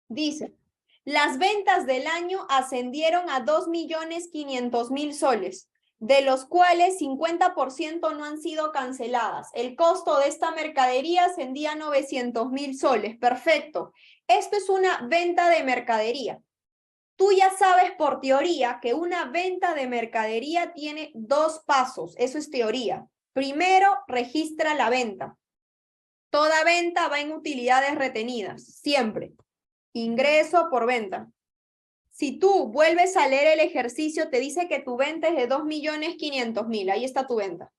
Dice, las ventas del año ascendieron a 2.500.000 soles, de los cuales 50% no han sido canceladas. El costo de esta mercadería ascendía a 900.000 soles. Perfecto. Esto es una venta de mercadería. Tú ya sabes por teoría que una venta de mercadería tiene 2 pasos. Eso es teoría. Primero, registra la venta. Toda venta va en utilidades retenidas, siempre. Ingreso por venta. Si tú vuelves a leer el ejercicio, te dice que tu venta es de 2.500.000. Ahí está tu venta.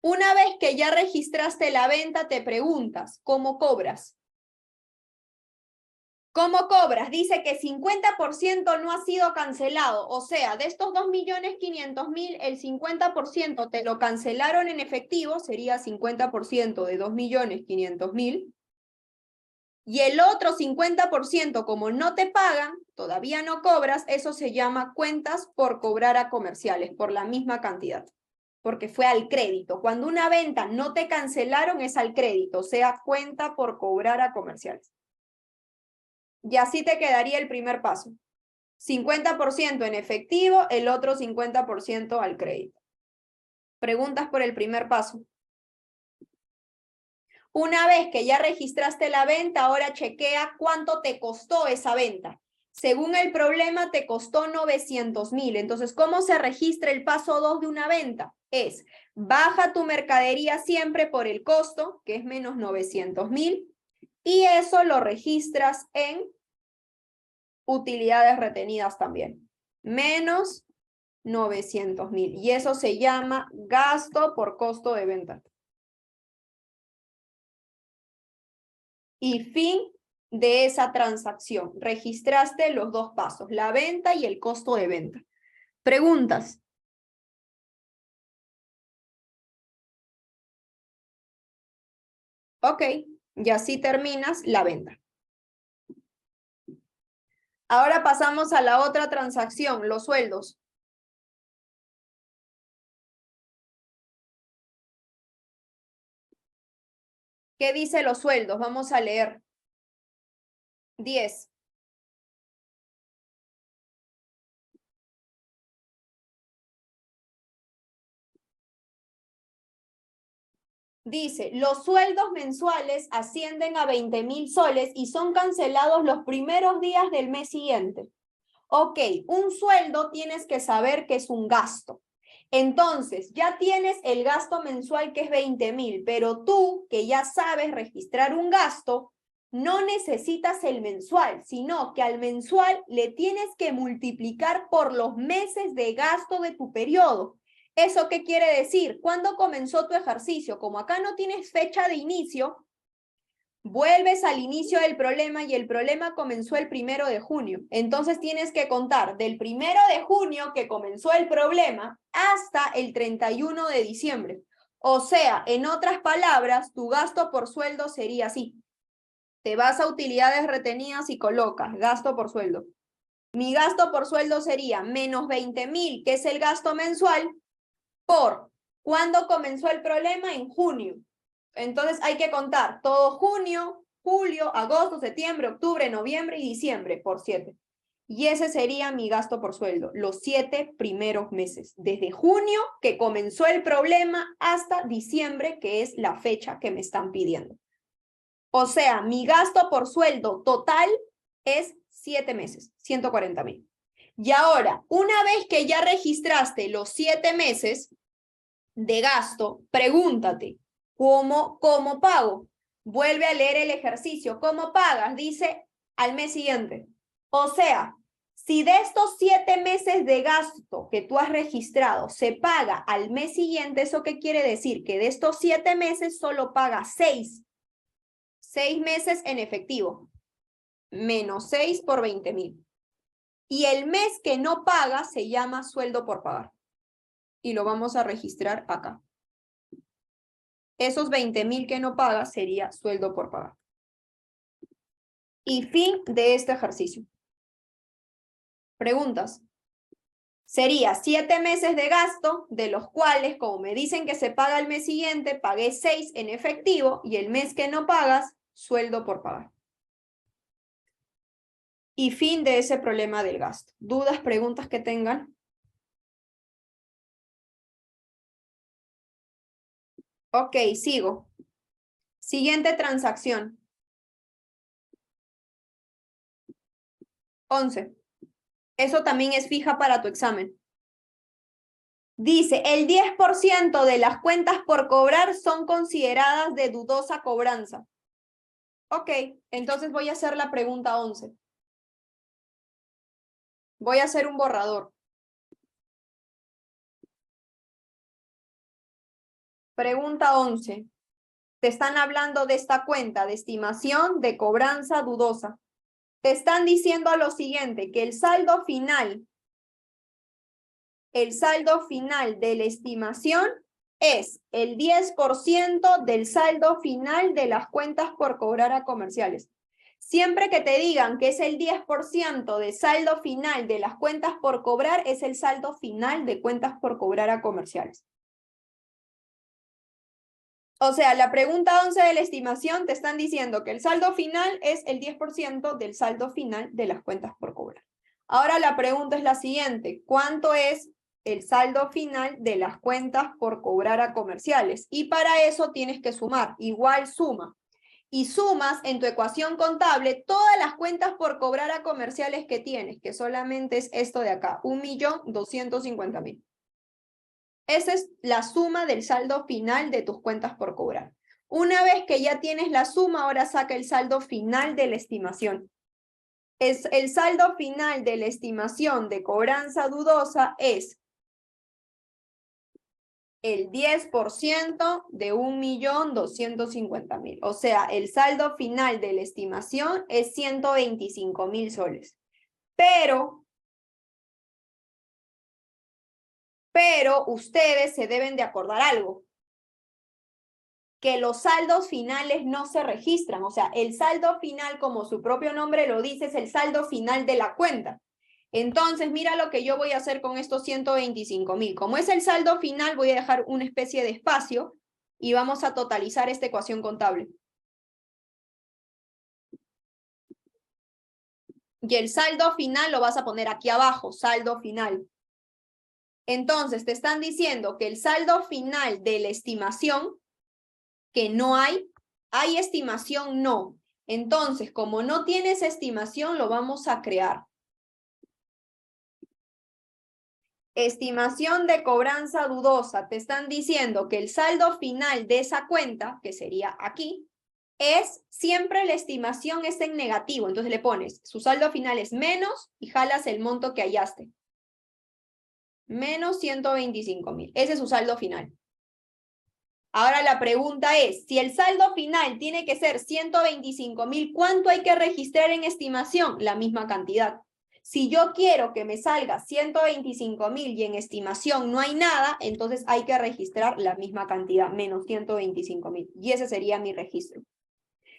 Una vez que ya registraste la venta, te preguntas, ¿cómo cobras? ¿Cómo cobras? Dice que 50% no ha sido cancelado. O sea, de estos 2.500.000, el 50% te lo cancelaron en efectivo, sería 50% de 2.500.000. Y el otro 50%, como no te pagan, todavía no cobras, eso se llama cuentas por cobrar a comerciales, por la misma cantidad, porque fue al crédito. Cuando una venta no te cancelaron es al crédito, o sea, cuenta por cobrar a comerciales. Y así te quedaría el primer paso. 50% en efectivo, el otro 50% al crédito. ¿Preguntas por el primer paso? Una vez que ya registraste la venta, ahora chequea cuánto te costó esa venta. Según el problema, te costó 900.000. Entonces, ¿cómo se registra el paso 2 de una venta? Es, baja tu mercadería siempre por el costo, que es menos 900.000, y eso lo registras en utilidades retenidas también. Menos 900.000. Y eso se llama gasto por costo de venta. Y fin de esa transacción. Registraste los 2 pasos, la venta y el costo de venta. ¿Preguntas? Ok, y así terminas la venta. Ahora pasamos a la otra transacción, los sueldos. ¿Qué dice los sueldos? Vamos a leer. 10. Dice, los sueldos mensuales ascienden a 20.000 soles y son cancelados los primeros días del mes siguiente. Ok, un sueldo tienes que saber que es un gasto. Entonces, ya tienes el gasto mensual que es 20.000, pero tú, que ya sabes registrar un gasto, no necesitas el mensual, sino que al mensual le tienes que multiplicar por los meses de gasto de tu periodo. ¿Eso qué quiere decir? ¿Cuándo comenzó tu ejercicio? Como acá no tienes fecha de inicio, vuelves al inicio del problema y el problema comenzó el 1 de junio. Entonces tienes que contar del 1 de junio que comenzó el problema hasta el 31 de diciembre. O sea, en otras palabras, tu gasto por sueldo sería así. Te vas a utilidades retenidas y colocas gasto por sueldo. Mi gasto por sueldo sería menos 20.000, que es el gasto mensual, por ¿cuándo comenzó el problema? En junio. Entonces hay que contar todo junio, julio, agosto, septiembre, octubre, noviembre y diciembre por 7. Y ese sería mi gasto por sueldo, los 7 primeros meses, desde junio, que comenzó el problema, hasta diciembre, que es la fecha que me están pidiendo. O sea, mi gasto por sueldo total es 7 meses, 140.000. Y ahora, una vez que ya registraste los 7 meses de gasto, pregúntate, ¿cómo pago? Vuelve a leer el ejercicio. ¿Cómo pagas? Dice al mes siguiente. O sea, si de estos 7 meses de gasto que tú has registrado se paga al mes siguiente, ¿eso qué quiere decir? Que de estos 7 meses solo paga 6. 6 meses en efectivo. Menos 6 por 20.000. Y el mes que no paga se llama sueldo por pagar. Y lo vamos a registrar acá. Esos 20.000 que no paga sería sueldo por pagar. Y fin de este ejercicio. Preguntas. Sería 7 meses de gasto, de los cuales, como me dicen que se paga el mes siguiente, pagué 6 en efectivo y el mes que no pagas, sueldo por pagar. Y fin de ese problema del gasto. ¿Dudas, preguntas que tengan? Ok, sigo. Siguiente transacción. 11. Eso también es fija para tu examen. Dice, el 10% de las cuentas por cobrar son consideradas de dudosa cobranza. Ok, entonces voy a hacer la pregunta 11. Voy a hacer un borrador. Pregunta 11. Te están hablando de esta cuenta de estimación de cobranza dudosa. Te están diciendo lo siguiente, que el saldo final de la estimación es el 10% del saldo final de las cuentas por cobrar a comerciales. Siempre que te digan que es el 10% de saldo final de las cuentas por cobrar, es el saldo final de cuentas por cobrar a comerciales. O sea, la pregunta 11 de la estimación te están diciendo que el saldo final es el 10% del saldo final de las cuentas por cobrar. Ahora la pregunta es la siguiente, ¿cuánto es el saldo final de las cuentas por cobrar a comerciales? Y para eso tienes que sumar, igual suma. Y sumas en tu ecuación contable todas las cuentas por cobrar a comerciales que tienes, que solamente es esto de acá, 1.250.000. Esa es la suma del saldo final de tus cuentas por cobrar. Una vez que ya tienes la suma, ahora saca el saldo final de la estimación. El saldo final de la estimación de cobranza dudosa es el 10% de 1.250.000. O sea, el saldo final de la estimación es 125.000 soles. Pero ustedes se deben de acordar algo. Que los saldos finales no se registran. O sea, el saldo final, como su propio nombre lo dice, es el saldo final de la cuenta. Entonces, mira lo que yo voy a hacer con estos 125.000. Como es el saldo final, voy a dejar una especie de espacio y vamos a totalizar esta ecuación contable. Y el saldo final lo vas a poner aquí abajo, saldo final. Entonces, te están diciendo que el saldo final de la estimación, que no hay estimación, no. Entonces, como no tienes estimación, lo vamos a crear. Estimación de cobranza dudosa. Te están diciendo que el saldo final de esa cuenta, que sería aquí, es siempre la estimación está en negativo. Entonces le pones, su saldo final es menos y jalas el monto que hallaste. Menos 125.000. Ese es su saldo final. Ahora la pregunta es, si el saldo final tiene que ser 125.000, ¿cuánto hay que registrar en estimación? La misma cantidad. Si yo quiero que me salga 125.000 y en estimación no hay nada, entonces hay que registrar la misma cantidad, menos 125.000. Y ese sería mi registro.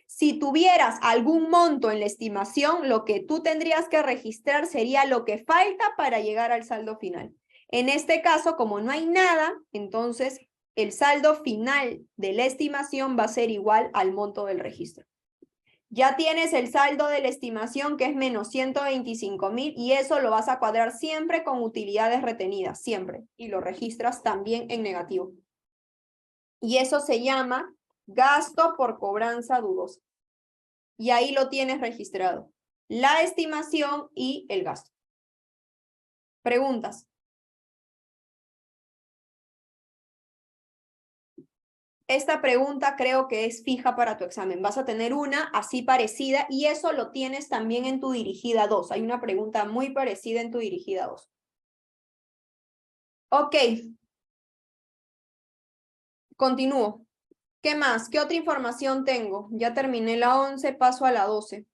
Si tuvieras algún monto en la estimación, lo que tú tendrías que registrar sería lo que falta para llegar al saldo final. En este caso, como no hay nada, entonces el saldo final de la estimación va a ser igual al monto del registro. Ya tienes el saldo de la estimación que es menos 125.000 y eso lo vas a cuadrar siempre con utilidades retenidas, siempre. Y lo registras también en negativo. Y eso se llama gasto por cobranza dudosa. Y ahí lo tienes registrado. La estimación y el gasto. Preguntas. Esta pregunta creo que es fija para tu examen. Vas a tener una así parecida y eso lo tienes también en tu dirigida 2. Hay una pregunta muy parecida en tu dirigida 2. Ok. Continúo. ¿Qué más? ¿Qué otra información tengo? Ya terminé la 11, paso a la 12.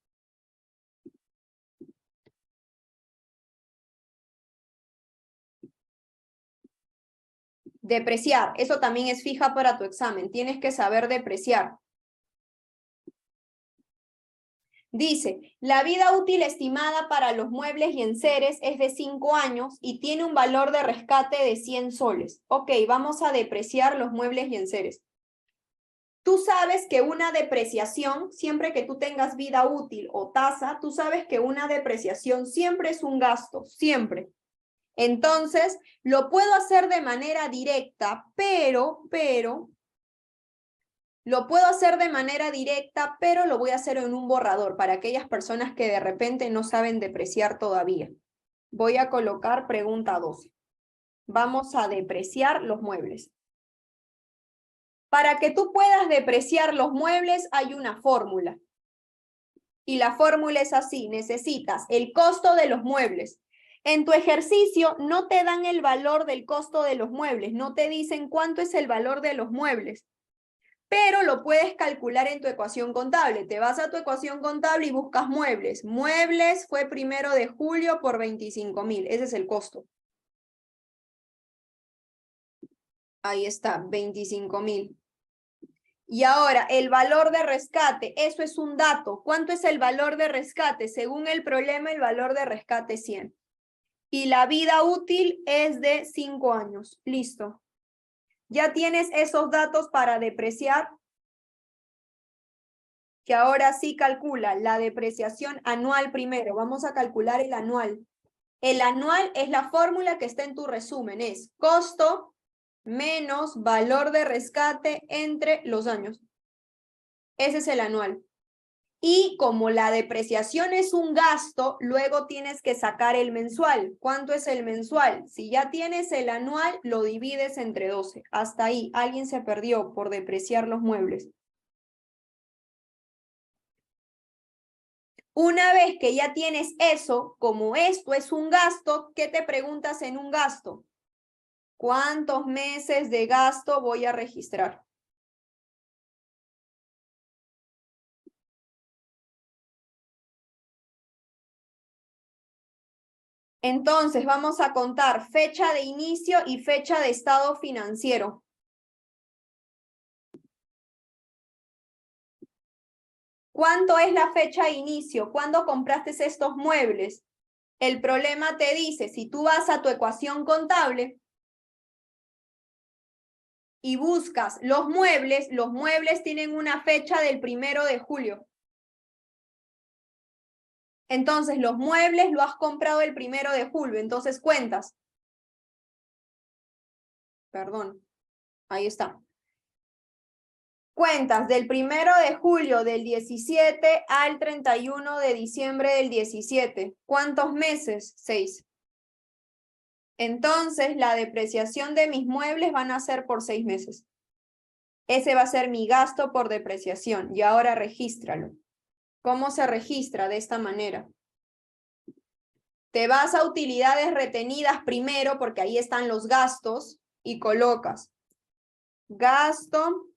Depreciar, eso también es fija para tu examen. Tienes que saber depreciar. Dice, la vida útil estimada para los muebles y enseres es de 5 años y tiene un valor de rescate de 100 soles. Ok, vamos a depreciar los muebles y enseres. Tú sabes que una depreciación, siempre que tú tengas vida útil o tasa, tú sabes que una depreciación siempre es un gasto, siempre. Entonces, lo puedo hacer de manera directa, pero lo puedo hacer de manera directa, pero lo voy a hacer en un borrador para aquellas personas que de repente no saben depreciar todavía. Voy a colocar pregunta 12. Vamos a depreciar los muebles. Para que tú puedas depreciar los muebles hay una fórmula. Y la fórmula es así, necesitas el costo de los muebles. En tu ejercicio no te dan el valor del costo de los muebles, no te dicen cuánto es el valor de los muebles, pero lo puedes calcular en tu ecuación contable. Te vas a tu ecuación contable y buscas muebles. Muebles fue 1 de julio por 25.000, ese es el costo. Ahí está, 25.000. Y ahora, el valor de rescate, eso es un dato. ¿Cuánto es el valor de rescate? Según el problema, el valor de rescate es 100. Y la vida útil es de 5 años. Listo. Ya tienes esos datos para depreciar, que ahora sí calcula la depreciación anual primero. Vamos a calcular el anual. El anual es la fórmula que está en tu resumen. Es costo menos valor de rescate entre los años. Ese es el anual. Y como la depreciación es un gasto, luego tienes que sacar el mensual. ¿Cuánto es el mensual? Si ya tienes el anual, lo divides entre 12. Hasta ahí, alguien se perdió por depreciar los muebles. Una vez que ya tienes eso, como esto es un gasto, ¿qué te preguntas en un gasto? ¿Cuántos meses de gasto voy a registrar? Entonces, vamos a contar fecha de inicio y fecha de estado financiero. ¿Cuánto es la fecha de inicio? ¿Cuándo compraste estos muebles? El problema te dice, si tú vas a tu ecuación contable y buscas los muebles tienen una fecha del 1 de julio. Entonces, los muebles lo has comprado el 1 de julio, entonces cuentas. Perdón, ahí está. Cuentas del 1 de julio del 17 al 31 de diciembre del 17. ¿Cuántos meses? 6. Entonces, la depreciación de mis muebles van a ser por 6 meses. Ese va a ser mi gasto por depreciación. Y ahora regístralo. ¿Cómo se registra de esta manera? Te vas a utilidades retenidas primero, porque ahí están los gastos, y colocas gasto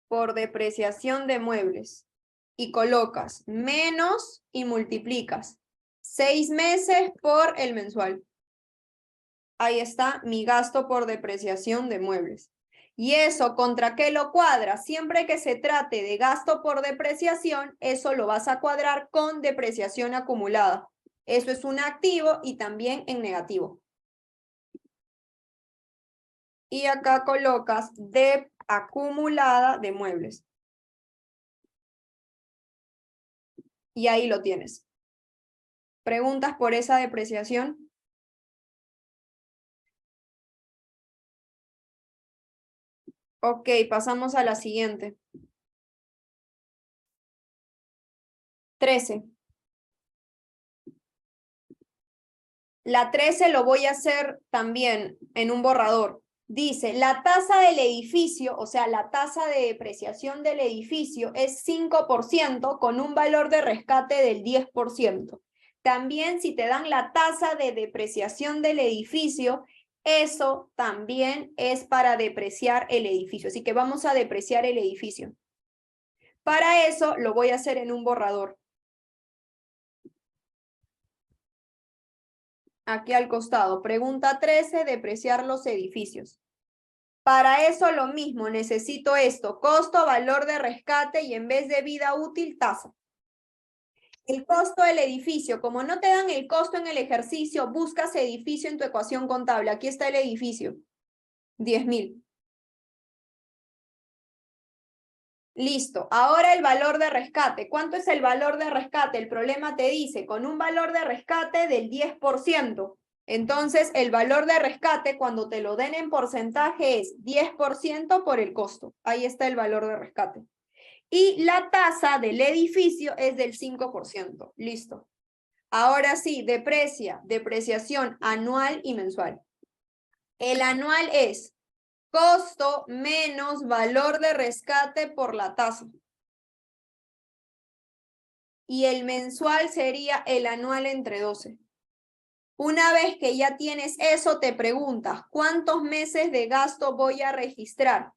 por depreciación de muebles. Y colocas menos y multiplicas 6 meses por el mensual. Ahí está mi gasto por depreciación de muebles. ¿Y eso contra qué lo cuadras? Siempre que se trate de gasto por depreciación, eso lo vas a cuadrar con depreciación acumulada. Eso es un activo y también en negativo. Y acá colocas de acumulada de muebles. Y ahí lo tienes. ¿Preguntas por esa depreciación? Ok, pasamos a la siguiente. 13. La 13 lo voy a hacer también en un borrador. Dice, la tasa del edificio, o sea, la tasa de depreciación del edificio es 5% con un valor de rescate del 10%. También si te dan la tasa de depreciación del edificio, eso también es para depreciar el edificio. Así que vamos a depreciar el edificio. Para eso lo voy a hacer en un borrador. Aquí al costado. Pregunta 13, depreciar los edificios. Para eso lo mismo, necesito esto, costo, valor de rescate y en vez de vida útil, tasa. El costo del edificio, como no te dan el costo en el ejercicio, buscas edificio en tu ecuación contable. Aquí está el edificio, 10.000. Listo, ahora el valor de rescate. ¿Cuánto es el valor de rescate? El problema te dice, con un valor de rescate del 10%. Entonces, el valor de rescate, cuando te lo den en porcentaje, es 10% por el costo. Ahí está el valor de rescate. Y la tasa del edificio es del 5%. Listo. Ahora sí, depreciación anual y mensual. El anual es costo menos valor de rescate por la tasa. Y el mensual sería el anual entre 12. Una vez que ya tienes eso, te preguntas, ¿cuántos meses de gasto voy a registrar?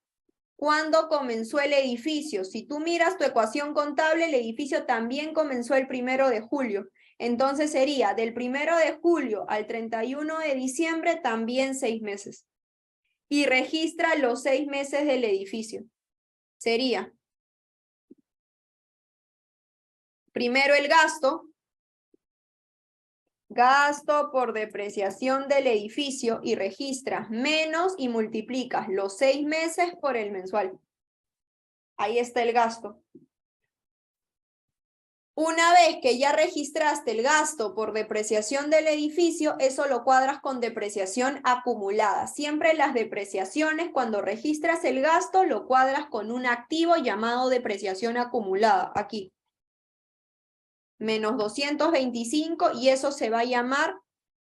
¿Cuándo comenzó el edificio? Si tú miras tu ecuación contable, el edificio también comenzó el 1 de julio. Entonces sería del 1 de julio al 31 de diciembre, también 6 meses. Y registra los 6 meses del edificio. Sería primero el gasto por depreciación del edificio y registras menos y multiplicas los 6 meses por el mensual. Ahí está el gasto. Una vez que ya registraste el gasto por depreciación del edificio, eso lo cuadras con depreciación acumulada. Siempre las depreciaciones, cuando registras el gasto, lo cuadras con un activo llamado depreciación acumulada. Aquí. Menos 225 y eso se va a llamar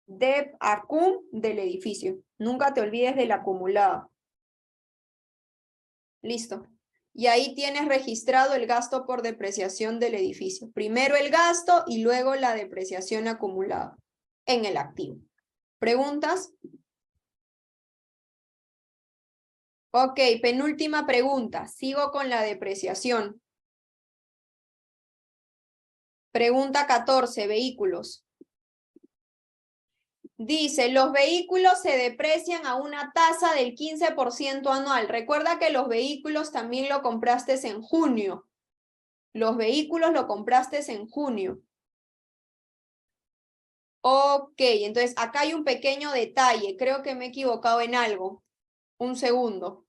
dep acum del edificio. Nunca te olvides del acumulado. Listo. Y ahí tienes registrado el gasto por depreciación del edificio. Primero el gasto y luego la depreciación acumulada en el activo. ¿Preguntas? Ok, penúltima pregunta. Sigo con la depreciación. Pregunta 14, vehículos. Dice, los vehículos se deprecian a una tasa del 15% anual. Recuerda que los vehículos también lo compraste en junio. Los vehículos lo compraste en junio. Ok, entonces acá hay un pequeño detalle. Creo que me he equivocado en algo. Un segundo.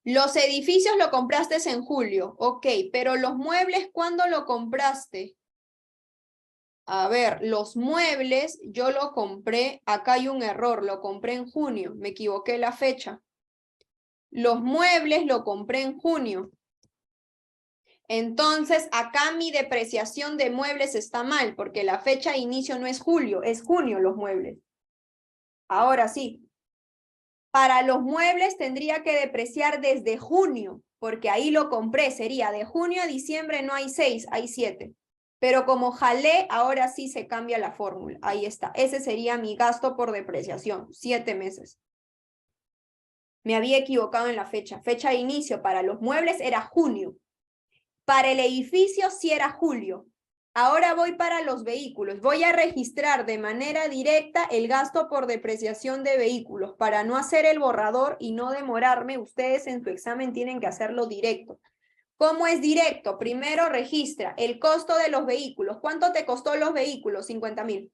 Los edificios lo compraste en julio. Ok, pero los muebles, ¿cuándo lo compraste? A ver, los muebles yo lo compré, acá hay un error, lo compré en junio, me equivoqué la fecha. Los muebles lo compré en junio. Entonces, acá mi depreciación de muebles está mal, porque la fecha de inicio no es julio, es junio los muebles. Ahora sí. Para los muebles tendría que depreciar desde junio, porque ahí lo compré, sería de junio a diciembre no hay 6, hay 7. Pero como jalé, ahora sí se cambia la fórmula. Ahí está. Ese sería mi gasto por depreciación, 7 meses. Me había equivocado en la fecha. Fecha de inicio para los muebles era junio. Para el edificio sí era julio. Ahora voy para los vehículos. Voy a registrar de manera directa el gasto por depreciación de vehículos. Para no hacer el borrador y no demorarme, ustedes en su examen tienen que hacerlo directo. ¿Cómo es directo? Primero registra el costo de los vehículos. ¿Cuánto te costó los vehículos? 50.000.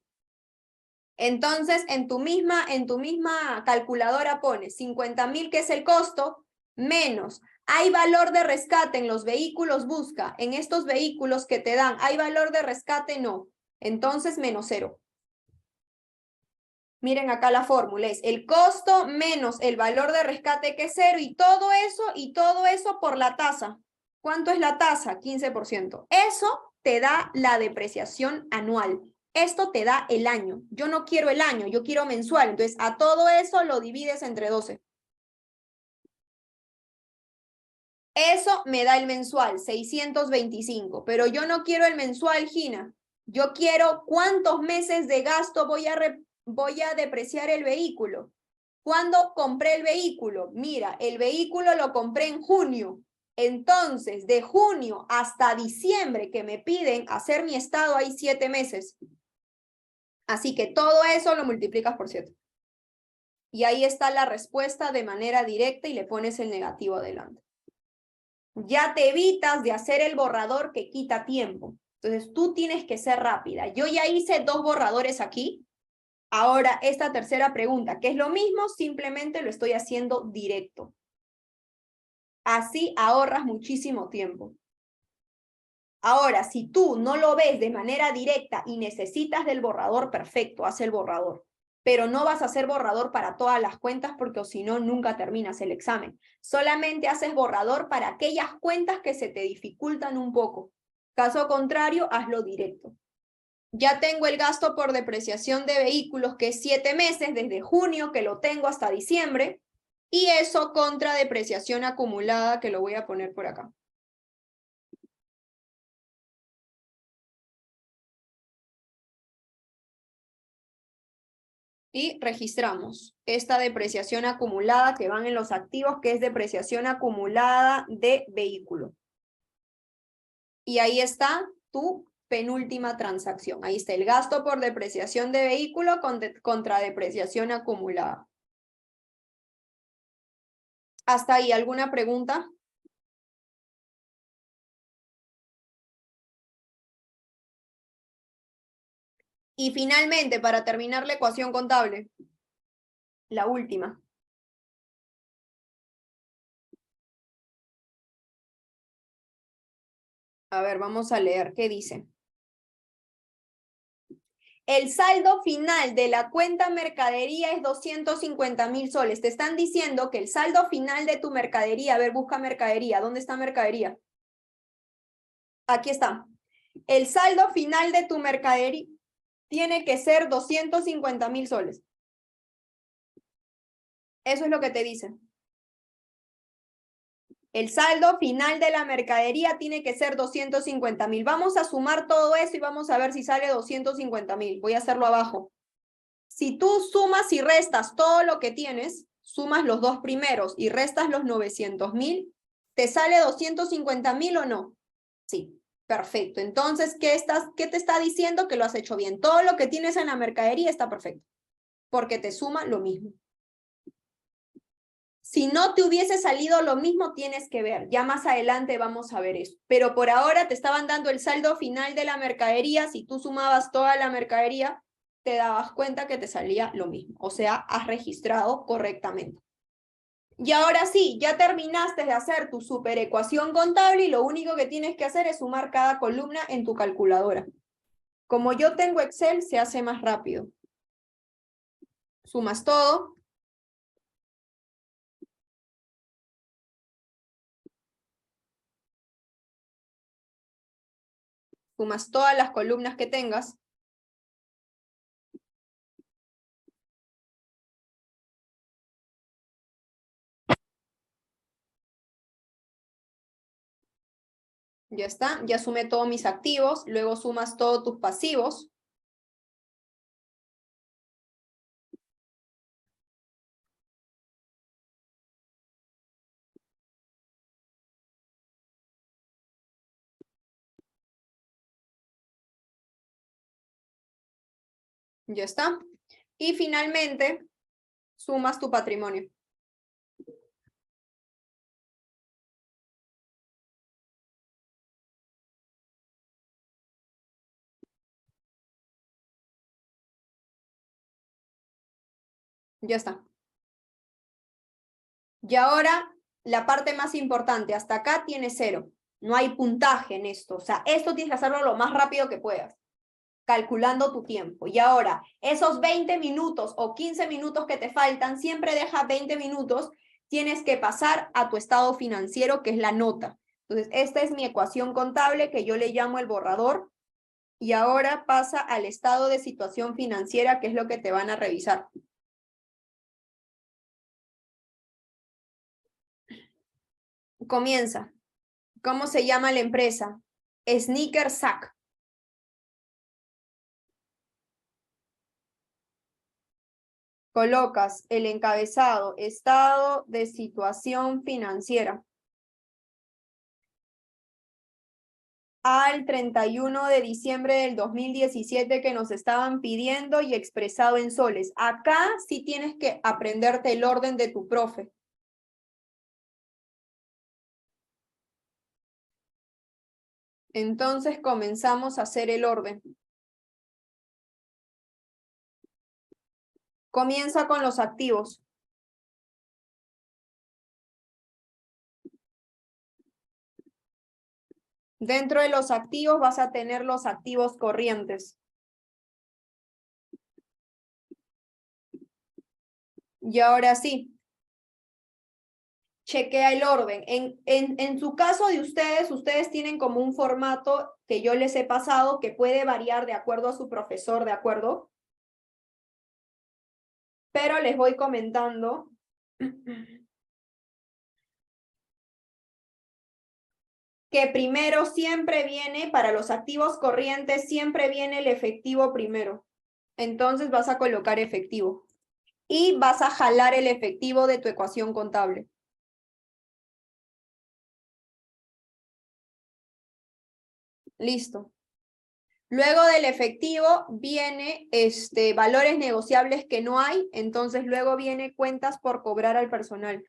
Entonces, en tu misma calculadora pones 50.000, que es el costo, menos. ¿Hay valor de rescate en los vehículos? Busca. En estos vehículos que te dan, ¿hay valor de rescate? No. Entonces, menos 0. Miren acá la fórmula, es el costo menos el valor de rescate, que es 0, y todo eso por la tasa. ¿Cuánto es la tasa? 15%. Eso te da la depreciación anual. Esto te da el año. Yo no quiero el año, yo quiero mensual. Entonces, a todo eso lo divides entre 12. Eso me da el mensual, 625. Pero yo no quiero el mensual, Gina. Yo quiero cuántos meses de gasto voy a depreciar el vehículo. ¿Cuándo compré el vehículo? Mira, el vehículo lo compré en junio. Entonces, de junio hasta diciembre que me piden hacer mi estado, hay 7 meses. Así que todo eso lo multiplicas por 7. Y ahí está la respuesta de manera directa y le pones el negativo adelante. Ya te evitas de hacer el borrador que quita tiempo. Entonces, tú tienes que ser rápida. Yo ya hice 2 borradores aquí. Ahora, esta tercera pregunta, que es lo mismo, simplemente lo estoy haciendo directo. Así ahorras muchísimo tiempo. Ahora, si tú no lo ves de manera directa y necesitas del borrador, perfecto, haz el borrador. Pero no vas a hacer borrador para todas las cuentas porque o si no, nunca terminas el examen. Solamente haces borrador para aquellas cuentas que se te dificultan un poco. Caso contrario, hazlo directo. Ya tengo el gasto por depreciación de vehículos, que es 7 meses, desde junio, que lo tengo hasta diciembre. Y eso contra depreciación acumulada, que lo voy a poner por acá. Y registramos esta depreciación acumulada que van en los activos, que es depreciación acumulada de vehículo. Y ahí está tu penúltima transacción. Ahí está el gasto por depreciación de vehículo contra depreciación acumulada. ¿Hasta ahí alguna pregunta? Y finalmente, para terminar la ecuación contable, la última. A ver, vamos a leer. ¿Qué dice? El saldo final de la cuenta mercadería es 250.000 soles. Te están diciendo que el saldo final de tu mercadería, a ver, busca mercadería. ¿Dónde está mercadería? Aquí está. El saldo final de tu mercadería tiene que ser 250.000 soles. Eso es lo que te dicen. El saldo final de la mercadería tiene que ser 250.000. Vamos a sumar todo eso y vamos a ver si sale 250.000. Voy a hacerlo abajo. Si tú sumas y restas todo lo que tienes, sumas los dos primeros y restas los 900.000, ¿te sale 250.000 o no? Sí, perfecto. Entonces, ¿qué te está diciendo? Que lo has hecho bien. Todo lo que tienes en la mercadería está perfecto, porque te suma lo mismo. Si no te hubiese salido lo mismo, tienes que ver. Ya más adelante vamos a ver eso. Pero por ahora te estaban dando el saldo final de la mercadería. Si tú sumabas toda la mercadería, te dabas cuenta que te salía lo mismo. O sea, has registrado correctamente. Y ahora sí, ya terminaste de hacer tu superecuación contable y lo único que tienes que hacer es sumar cada columna en tu calculadora. Como yo tengo Excel, se hace más rápido. Sumas todo. Sumas todas las columnas que tengas. Ya está, ya sumé todos mis activos, luego sumas todos tus pasivos. Ya está. Y finalmente, sumas tu patrimonio. Ya está. Y ahora, la parte más importante, hasta acá tienes 0. No hay puntaje en esto. O sea, esto tienes que hacerlo lo más rápido que puedas, calculando tu tiempo. Y ahora, esos 20 minutos o 15 minutos que te faltan, siempre deja 20 minutos, tienes que pasar a tu estado financiero, que es la nota. Entonces, esta es mi ecuación contable, que yo le llamo el borrador. Y ahora pasa al estado de situación financiera, que es lo que te van a revisar. Comienza. ¿Cómo se llama la empresa? Sneaker Sack. Colocas el encabezado, estado de situación financiera. Al 31 de diciembre del 2017 que nos estaban pidiendo y expresado en soles. Acá sí tienes que aprenderte el orden de tu profe. Entonces comenzamos a hacer el orden. Comienza con los activos. Dentro de los activos vas a tener los activos corrientes. Y ahora sí, chequea el orden. En su caso de ustedes tienen como un formato que yo les he pasado que puede variar de acuerdo a su profesor, ¿de acuerdo? Pero les voy comentando. Que primero siempre viene, para los activos corrientes, siempre viene el efectivo primero. Entonces vas a colocar efectivo. Y vas a jalar el efectivo de tu ecuación contable. Listo. Luego del efectivo viene valores negociables que no hay, entonces luego viene cuentas por cobrar al personal.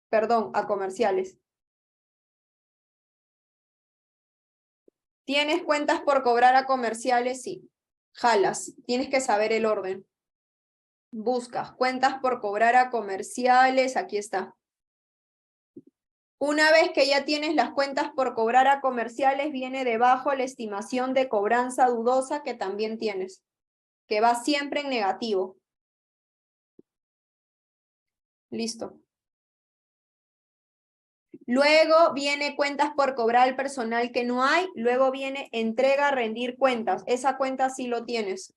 Perdón, a comerciales. ¿Tienes cuentas por cobrar a comerciales? Sí. Jalas. Tienes que saber el orden. Buscas cuentas por cobrar a comerciales. Aquí está. Una vez que ya tienes las cuentas por cobrar a comerciales, viene debajo la estimación de cobranza dudosa que también tienes, que va siempre en negativo. Listo. Luego viene cuentas por cobrar al personal que no hay. Luego viene entrega, rendir cuentas. Esa cuenta sí lo tienes.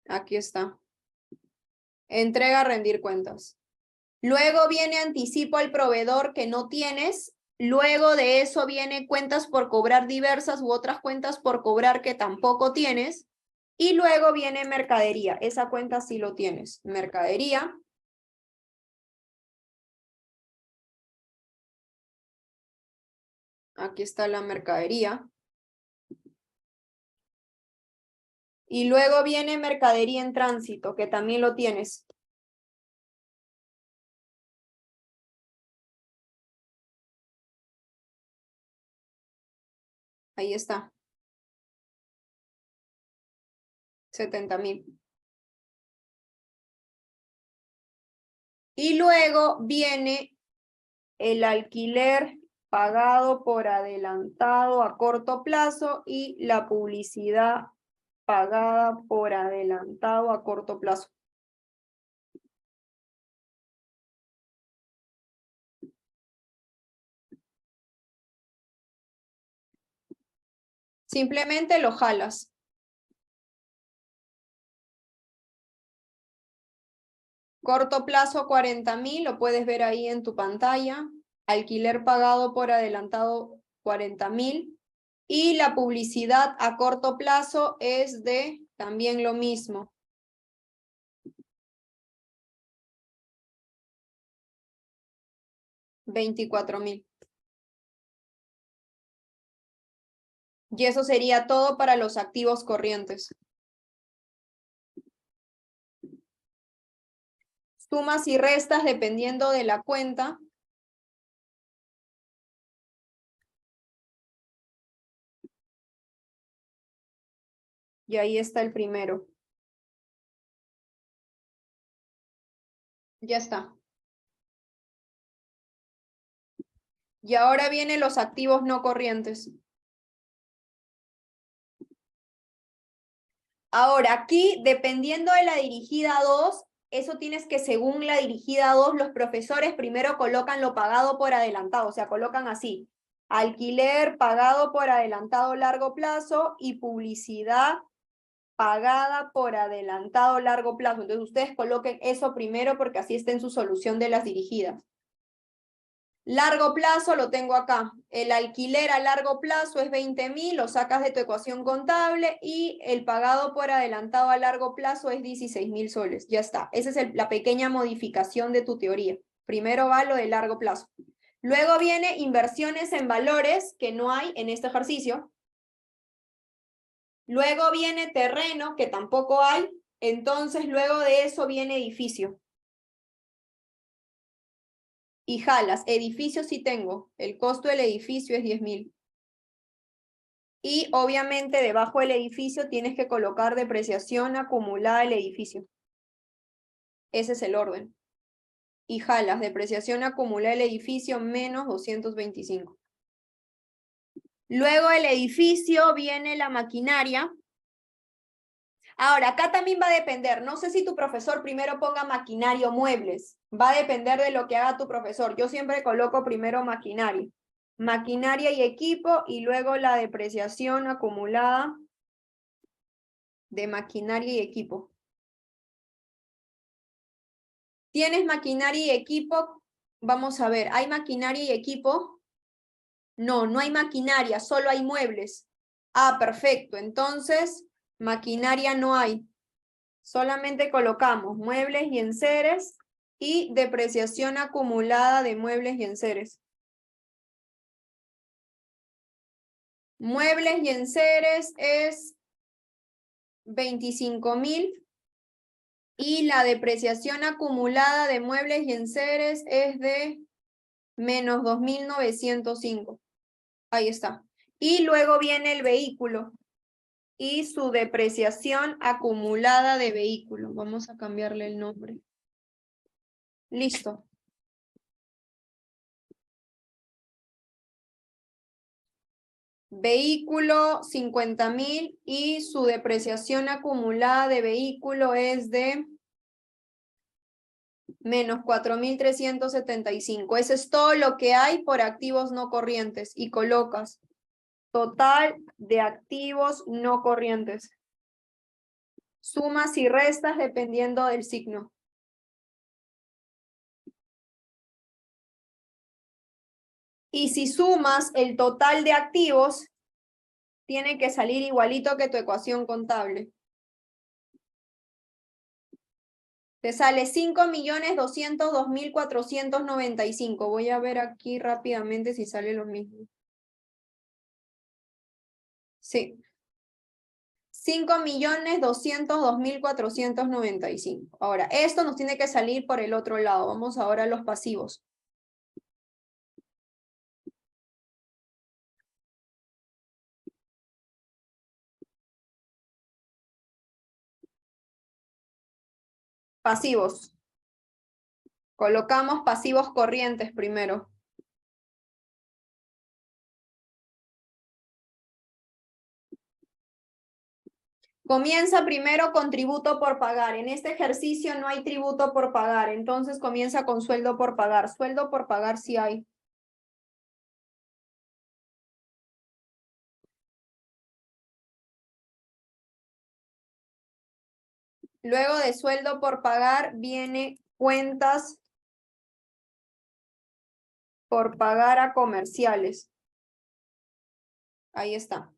Aquí está. Entrega, rendir cuentas. Luego viene anticipo al proveedor que no tienes. Luego de eso viene cuentas por cobrar diversas u otras cuentas por cobrar que tampoco tienes. Y luego viene mercadería. Esa cuenta sí lo tienes. Mercadería. Aquí está la mercadería. Y luego viene mercadería en tránsito, que también lo tienes. Ahí está. 70,000. Y luego viene el alquiler pagado por adelantado a corto plazo y la publicidad pagada por adelantado a corto plazo. Simplemente lo jalas. Corto plazo 40,000, lo puedes ver ahí en tu pantalla. Alquiler pagado por adelantado 40,000. Y la publicidad a corto plazo es de también lo mismo. 24,000. Y eso sería todo para los activos corrientes. Sumas y restas dependiendo de la cuenta. Y ahí está el primero. Ya está. Y ahora vienen los activos no corrientes. Ahora, aquí, dependiendo de la dirigida 2, eso tienes que, según la dirigida 2, los profesores primero colocan lo pagado por adelantado, o sea, colocan así. Alquiler pagado por adelantado largo plazo y publicidad pagada por adelantado largo plazo. Entonces ustedes coloquen eso primero porque así está en su solución de las dirigidas. Largo plazo lo tengo acá. El alquiler a largo plazo es 20.000, lo sacas de tu ecuación contable y el pagado por adelantado a largo plazo es 16.000 soles. Ya está. Esa es la pequeña modificación de tu teoría. Primero va lo de largo plazo. Luego viene inversiones en valores, que no hay en este ejercicio. Luego viene terreno, que tampoco hay. Entonces, luego de eso viene edificio. Y jalas, edificio sí tengo. El costo del edificio es 10.000. Y obviamente debajo del edificio tienes que colocar depreciación acumulada del edificio. Ese es el orden. Y jalas, depreciación acumulada del edificio menos 225. Luego del edificio viene la maquinaria. Ahora, acá también va a depender, no sé si tu profesor primero ponga maquinaria o muebles, va a depender de lo que haga tu profesor. Yo siempre coloco primero maquinaria. Maquinaria y equipo y luego la depreciación acumulada de maquinaria y equipo. ¿Tienes maquinaria y equipo? Vamos a ver, ¿hay maquinaria y equipo? No, no hay maquinaria, solo hay muebles. Ah, perfecto, entonces maquinaria no hay. Solamente colocamos muebles y enseres y depreciación acumulada de muebles y enseres. Muebles y enseres es 25.000 y la depreciación acumulada de muebles y enseres es de menos 2.905. Ahí está. Y luego viene el vehículo y su depreciación acumulada de vehículo. Vamos a cambiarle el nombre. Listo. Vehículo 50.000 y su depreciación acumulada de vehículo es de menos 4.375. Eso es todo lo que hay por activos no corrientes y colocas total de activos no corrientes. Sumas y restas dependiendo del signo. Y si sumas el total de activos, tiene que salir igualito que tu ecuación contable. Te sale 5.202.495. Voy a ver aquí rápidamente si sale lo mismo. Sí. 5.202.495. Ahora, esto nos tiene que salir por el otro lado. Vamos ahora a los pasivos. Pasivos. Colocamos pasivos corrientes primero. Comienza primero con tributo por pagar. En este ejercicio no hay tributo por pagar, entonces comienza con sueldo por pagar. Sueldo por pagar sí hay. Luego de sueldo por pagar viene cuentas por pagar a comerciales. Ahí está.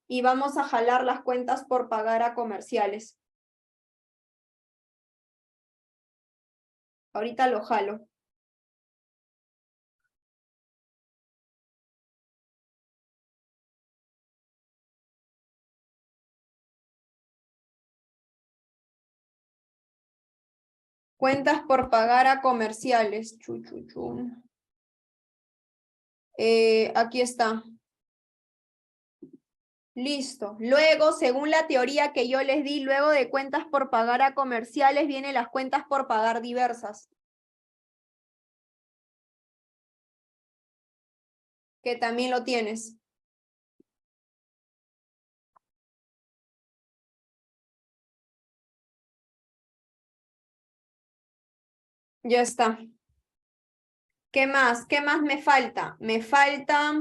Y vamos a jalar las cuentas por pagar a comerciales. Ahorita lo jalo. Cuentas por pagar a comerciales. Aquí está. Listo. Luego, según la teoría que yo les di, luego de cuentas por pagar a comerciales, vienen las cuentas por pagar diversas. Que también lo tienes. Ya está. ¿Qué más? ¿Qué más me falta? Me falta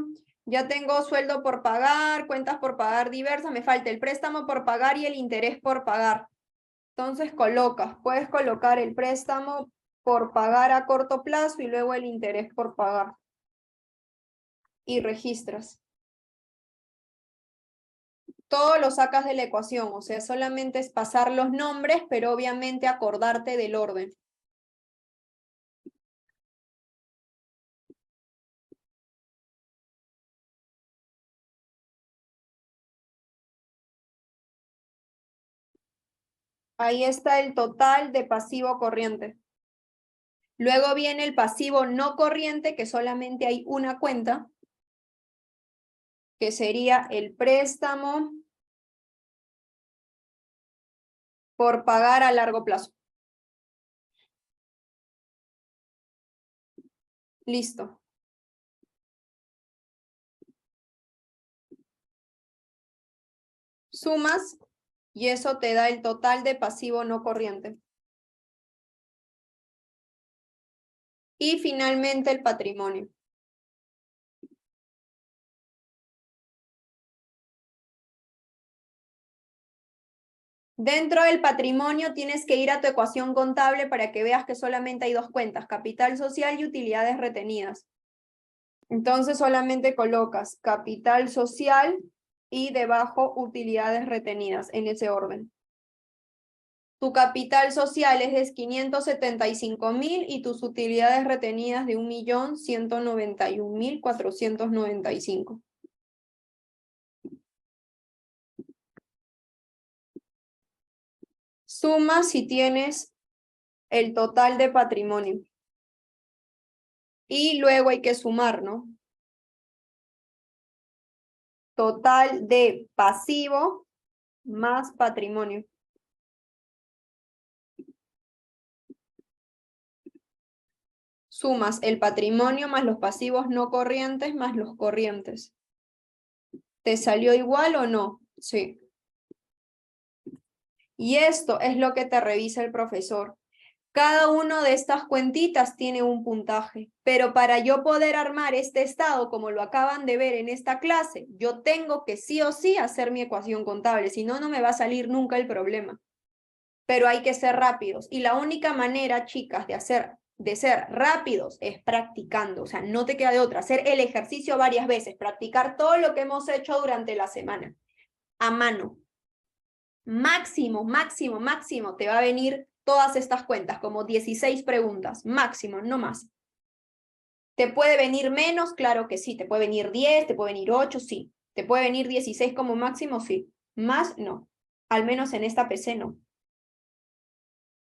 Ya tengo sueldo por pagar, cuentas por pagar diversas, me falta el préstamo por pagar y el interés por pagar. Entonces puedes colocar el préstamo por pagar a corto plazo y luego el interés por pagar. Y registras. Todo lo sacas de la ecuación, o sea, solamente es pasar los nombres, pero obviamente acordarte del orden. Ahí está el total de pasivo corriente. Luego viene el pasivo no corriente, que solamente hay una cuenta, que sería el préstamo por pagar a largo plazo. Listo. Sumas y eso te da el total de pasivo no corriente. Y finalmente el patrimonio. Dentro del patrimonio tienes que ir a tu ecuación contable para que veas que solamente hay dos cuentas, capital social y utilidades retenidas. Entonces solamente colocas capital social y debajo utilidades retenidas en ese orden. Tu capital social es de 575.000 y tus utilidades retenidas de 1.191.495. Suma si tienes el total de patrimonio. Y luego hay que sumar, ¿no? Total de pasivo más patrimonio. Sumas el patrimonio más los pasivos no corrientes más los corrientes. ¿Te salió igual o no? Sí. Y esto es lo que te revisa el profesor. Cada una de estas cuentitas tiene un puntaje, pero para yo poder armar este estado, como lo acaban de ver en esta clase, yo tengo que sí o sí hacer mi ecuación contable, si no, no me va a salir nunca el problema. Pero hay que ser rápidos. Y la única manera, chicas, de ser rápidos es practicando. O sea, no te queda de otra. Hacer el ejercicio varias veces, practicar todo lo que hemos hecho durante la semana. A mano. Máximo, máximo, máximo te va a venir todas estas cuentas, como 16 preguntas. Máximo, no más. ¿Te puede venir menos? Claro que sí. ¿Te puede venir 10? ¿Te puede venir 8? Sí. ¿Te puede venir 16 como máximo? Sí. Más, no. Al menos en esta PC no.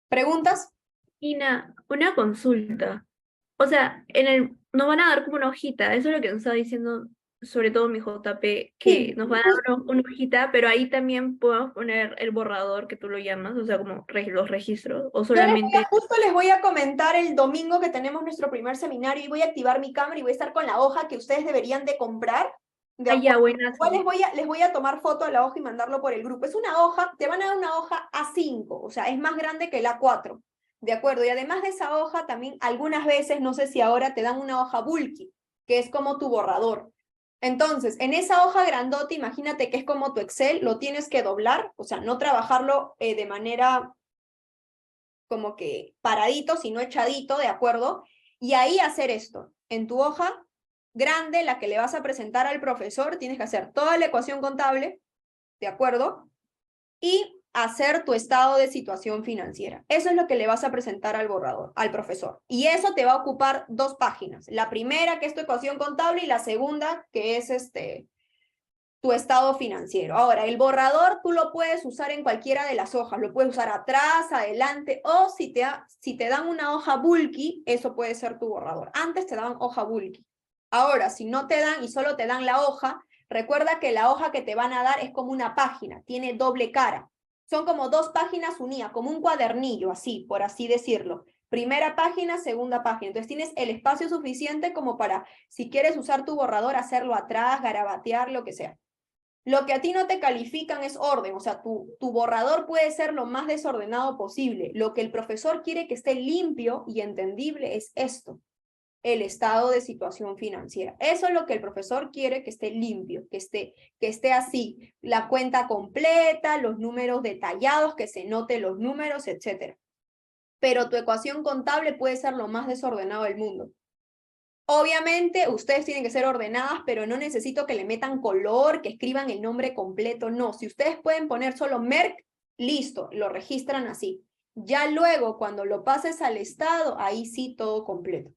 ¿Preguntas? Ina, una consulta. O sea, nos van a dar como una hojita, eso es lo que nos está diciendo sobre todo mi JP, que Sí, nos van a dar una hojita, pero ahí también podemos poner el borrador que tú lo llamas, o sea, como los registros, o solamente... Justo les voy a comentar el domingo que tenemos nuestro primer seminario y voy a activar mi cámara y voy a estar con la hoja que ustedes deberían de comprar. ¿De ya, acuerdo? buenas. Igual les voy a tomar foto de la hoja y mandarlo por el grupo. Es una hoja, te van a dar una hoja A5, o sea, es más grande que la A4. ¿De acuerdo? Y además de esa hoja, también algunas veces, no sé si ahora te dan una hoja bulky, que es como tu borrador. Entonces, en esa hoja grandota, imagínate que es como tu Excel, lo tienes que doblar, o sea, no trabajarlo de manera como que paradito, sino echadito, ¿de acuerdo? Y ahí hacer esto. En tu hoja grande, la que le vas a presentar al profesor, tienes que hacer toda la ecuación contable, ¿de acuerdo? Y hacer tu estado de situación financiera. Eso es lo que le vas a presentar al borrador, al profesor. Y eso te va a ocupar 2 páginas. La primera, que es tu ecuación contable, y la segunda, que es tu estado financiero. Ahora, el borrador tú lo puedes usar en cualquiera de las hojas, lo puedes usar atrás, adelante, o si te dan una hoja bulky, eso puede ser tu borrador. Antes te daban hoja bulky. Ahora, si no te dan y solo te dan la hoja, recuerda que la hoja que te van a dar es como una página, tiene doble cara. Son como 2 páginas unidas, como un cuadernillo, así, por así decirlo. Primera página, segunda página. Entonces tienes el espacio suficiente como para, si quieres usar tu borrador, hacerlo atrás, garabatear, lo que sea. Lo que a ti no te califican es orden, o sea, tu borrador puede ser lo más desordenado posible. Lo que el profesor quiere que esté limpio y entendible es esto. el estado de situación financiera. Eso es lo que el profesor quiere, que esté limpio, que esté así, la cuenta completa, los números detallados, que se note los números, etc. Pero tu ecuación contable puede ser lo más desordenado del mundo. Obviamente, ustedes tienen que ser ordenadas, pero no necesito que le metan color, que escriban el nombre completo, no. Si ustedes pueden poner solo Merck, listo, lo registran así. Ya luego, cuando lo pases al estado, ahí sí todo completo.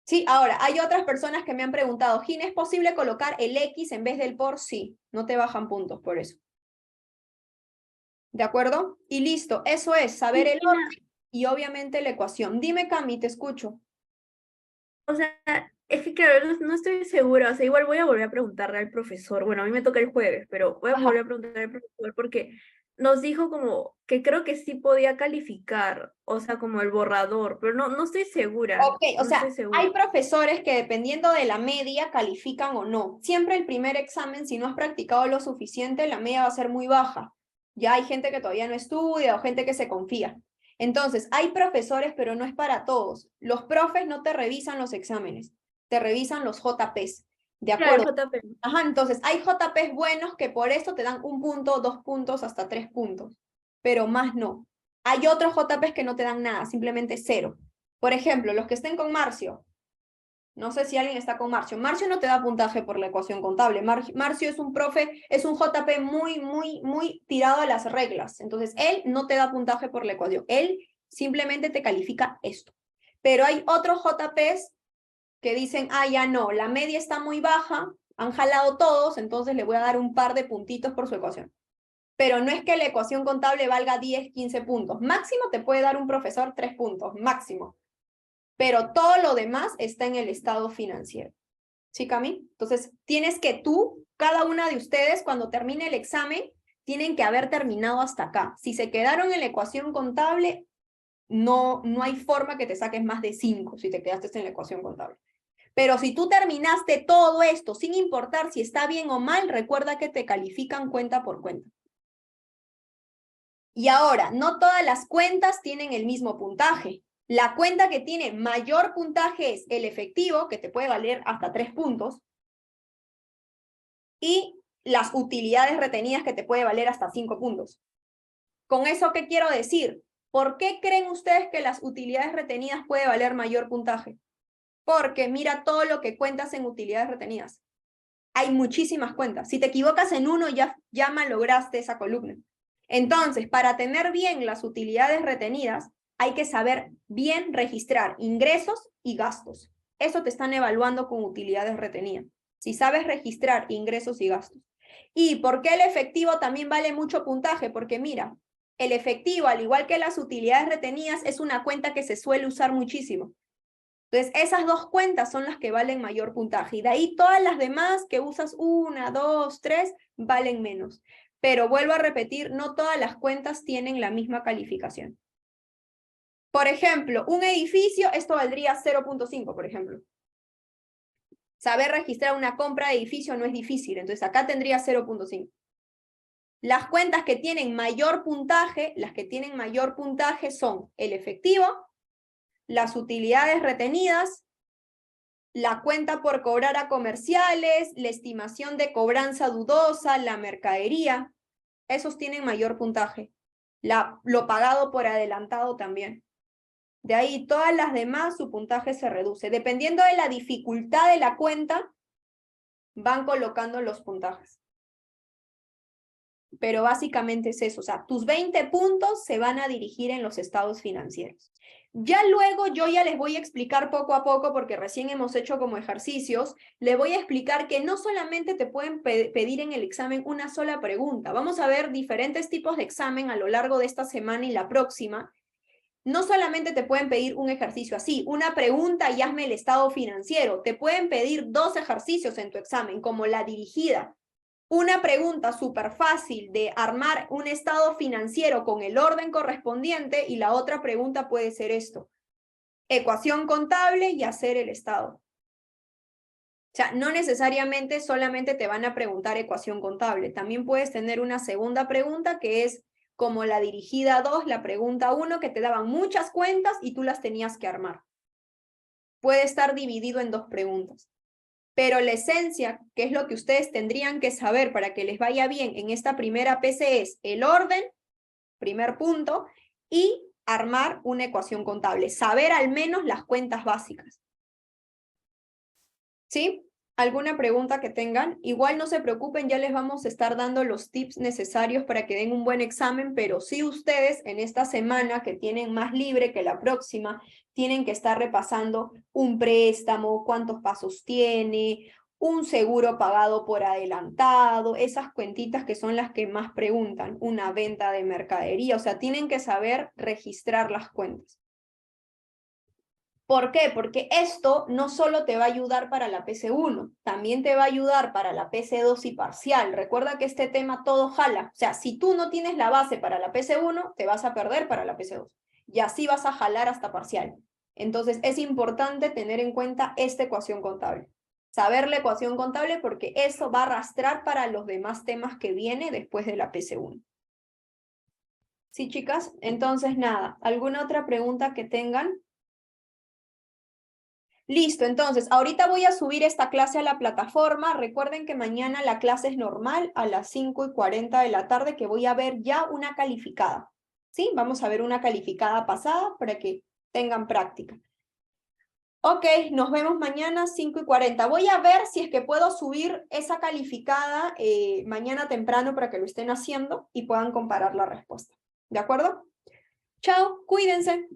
Sí, ahora, hay otras personas que me han preguntado, Gina, ¿es posible colocar el X en vez del por? Sí, no te bajan puntos por eso. ¿De acuerdo? Y listo, eso es, saber el orden y obviamente la ecuación. Dime, Cami, te escucho. O sea, es que claro, no estoy segura, o sea, igual voy a volver a preguntarle al profesor, bueno, a mí me toca el jueves, pero voy a Ajá. volver a preguntarle al profesor porque nos dijo como que creo que sí podía calificar, o sea, como el borrador, pero no estoy segura. Ok, o no sea, estoy segura. hay profesores que dependiendo de la media califican o no. Siempre el primer examen, si no has practicado lo suficiente, la media va a ser muy baja. Ya hay gente que todavía no estudia o gente que se confía. Entonces, hay profesores, pero no es para todos. Los profes no te revisan los exámenes, te revisan los JPs. ¿De Claro, acuerdo? JP. Ajá, entonces hay JPs buenos que por eso te dan 1 punto, 2 puntos, hasta 3 puntos, pero más no. Hay otros JPs que no te dan nada, simplemente 0. Por ejemplo, los que estén con Marcio. No sé si alguien está con Marcio. Marcio no te da puntaje por la ecuación contable. Marcio es un profe, es un JP muy tirado a las reglas. Entonces, él no te da puntaje por la ecuación. Él simplemente te califica esto. Pero hay otros JPs que dicen, ah, ya no, la media está muy baja, han jalado todos, entonces le voy a dar un par de puntitos por su ecuación. Pero no es que la ecuación contable valga 10, 15 puntos. Máximo te puede dar un profesor 3 puntos, máximo. Pero todo lo demás está en el estado financiero. ¿Sí, Cami? Entonces, tienes que cada una de ustedes, cuando termine el examen, tienen que haber terminado hasta acá. Si se quedaron en la ecuación contable, no hay forma que te saques más de 5 si te quedaste en la ecuación contable. Pero si tú terminaste todo esto, sin importar si está bien o mal, recuerda que te califican cuenta por cuenta. Y ahora, no todas las cuentas tienen el mismo puntaje. La cuenta que tiene mayor puntaje es el efectivo, que te puede valer hasta 3 puntos, y las utilidades retenidas, que te puede valer hasta 5 puntos. ¿Con eso qué quiero decir? ¿Por qué creen ustedes que las utilidades retenidas puede valer mayor puntaje? Porque mira todo lo que cuentas en utilidades retenidas. Hay muchísimas cuentas. Si te equivocas en uno, ya malograste esa columna. Entonces, para tener bien las utilidades retenidas, hay que saber bien registrar ingresos y gastos. Eso te están evaluando con utilidades retenidas. Si sabes registrar ingresos y gastos. ¿Y por qué el efectivo también vale mucho puntaje? Porque mira, el efectivo, al igual que las utilidades retenidas, es una cuenta que se suele usar muchísimo. Entonces, esas dos cuentas son las que valen mayor puntaje. Y de ahí todas las demás que usas 1, 2, 3, valen menos. Pero vuelvo a repetir, no todas las cuentas tienen la misma calificación. Por ejemplo, un edificio, esto valdría 0.5, por ejemplo. Saber registrar una compra de edificio no es difícil, entonces acá tendría 0.5. Las cuentas que tienen mayor puntaje, son el efectivo, las utilidades retenidas, la cuenta por cobrar a comerciales, la estimación de cobranza dudosa, la mercadería. Esos tienen mayor puntaje. Lo pagado por adelantado también. De ahí todas las demás, su puntaje se reduce. Dependiendo de la dificultad de la cuenta, van colocando los puntajes. Pero básicamente es eso. O sea, tus 20 puntos se van a dirigir en los estados financieros. Ya luego yo ya les voy a explicar poco a poco, porque recién hemos hecho como ejercicios, les voy a explicar que no solamente te pueden pedir en el examen una sola pregunta. Vamos a ver diferentes tipos de examen a lo largo de esta semana y la próxima. No solamente te pueden pedir un ejercicio así, una pregunta y hazme el estado financiero. Te pueden pedir 2 ejercicios en tu examen, como la dirigida. Una pregunta súper fácil de armar un estado financiero con el orden correspondiente, y la otra pregunta puede ser esto: ecuación contable y hacer el estado. O sea, no necesariamente solamente te van a preguntar ecuación contable. También puedes tener una segunda pregunta que es como la dirigida 2, la pregunta 1, que te daban muchas cuentas y tú las tenías que armar. puede estar dividido en 2 preguntas. Pero la esencia, que es lo que ustedes tendrían que saber para que les vaya bien en esta primera PC, es el orden, primer punto, y armar una ecuación contable. Saber al menos las cuentas básicas. ¿Sí? ¿Alguna pregunta que tengan? Igual no se preocupen, ya les vamos a estar dando los tips necesarios para que den un buen examen, pero sí ustedes en esta semana que tienen más libre que la próxima, tienen que estar repasando un préstamo, cuántos pasos tiene, un seguro pagado por adelantado, esas cuentitas que son las que más preguntan, una venta de mercadería, o sea, tienen que saber registrar las cuentas. ¿Por qué? Porque esto no solo te va a ayudar para la PC1, también te va a ayudar para la PC2 y parcial. Recuerda que este tema todo jala. O sea, si tú no tienes la base para la PC1, te vas a perder para la PC2. Y así vas a jalar hasta parcial. Entonces, es importante tener en cuenta esta ecuación contable. Saber la ecuación contable porque eso va a arrastrar para los demás temas que viene después de la PC1. ¿Sí, chicas? Entonces, nada. ¿Alguna otra pregunta que tengan? Listo, entonces, ahorita voy a subir esta clase a la plataforma. Recuerden que mañana la clase es normal a las 5:40 de la tarde, que voy a ver ya una calificada. ¿Sí? Vamos a ver una calificada pasada para que tengan práctica. Ok, nos vemos mañana 5:40. Voy a ver si es que puedo subir esa calificada mañana temprano para que lo estén haciendo y puedan comparar la respuesta. ¿De acuerdo? Chao, cuídense.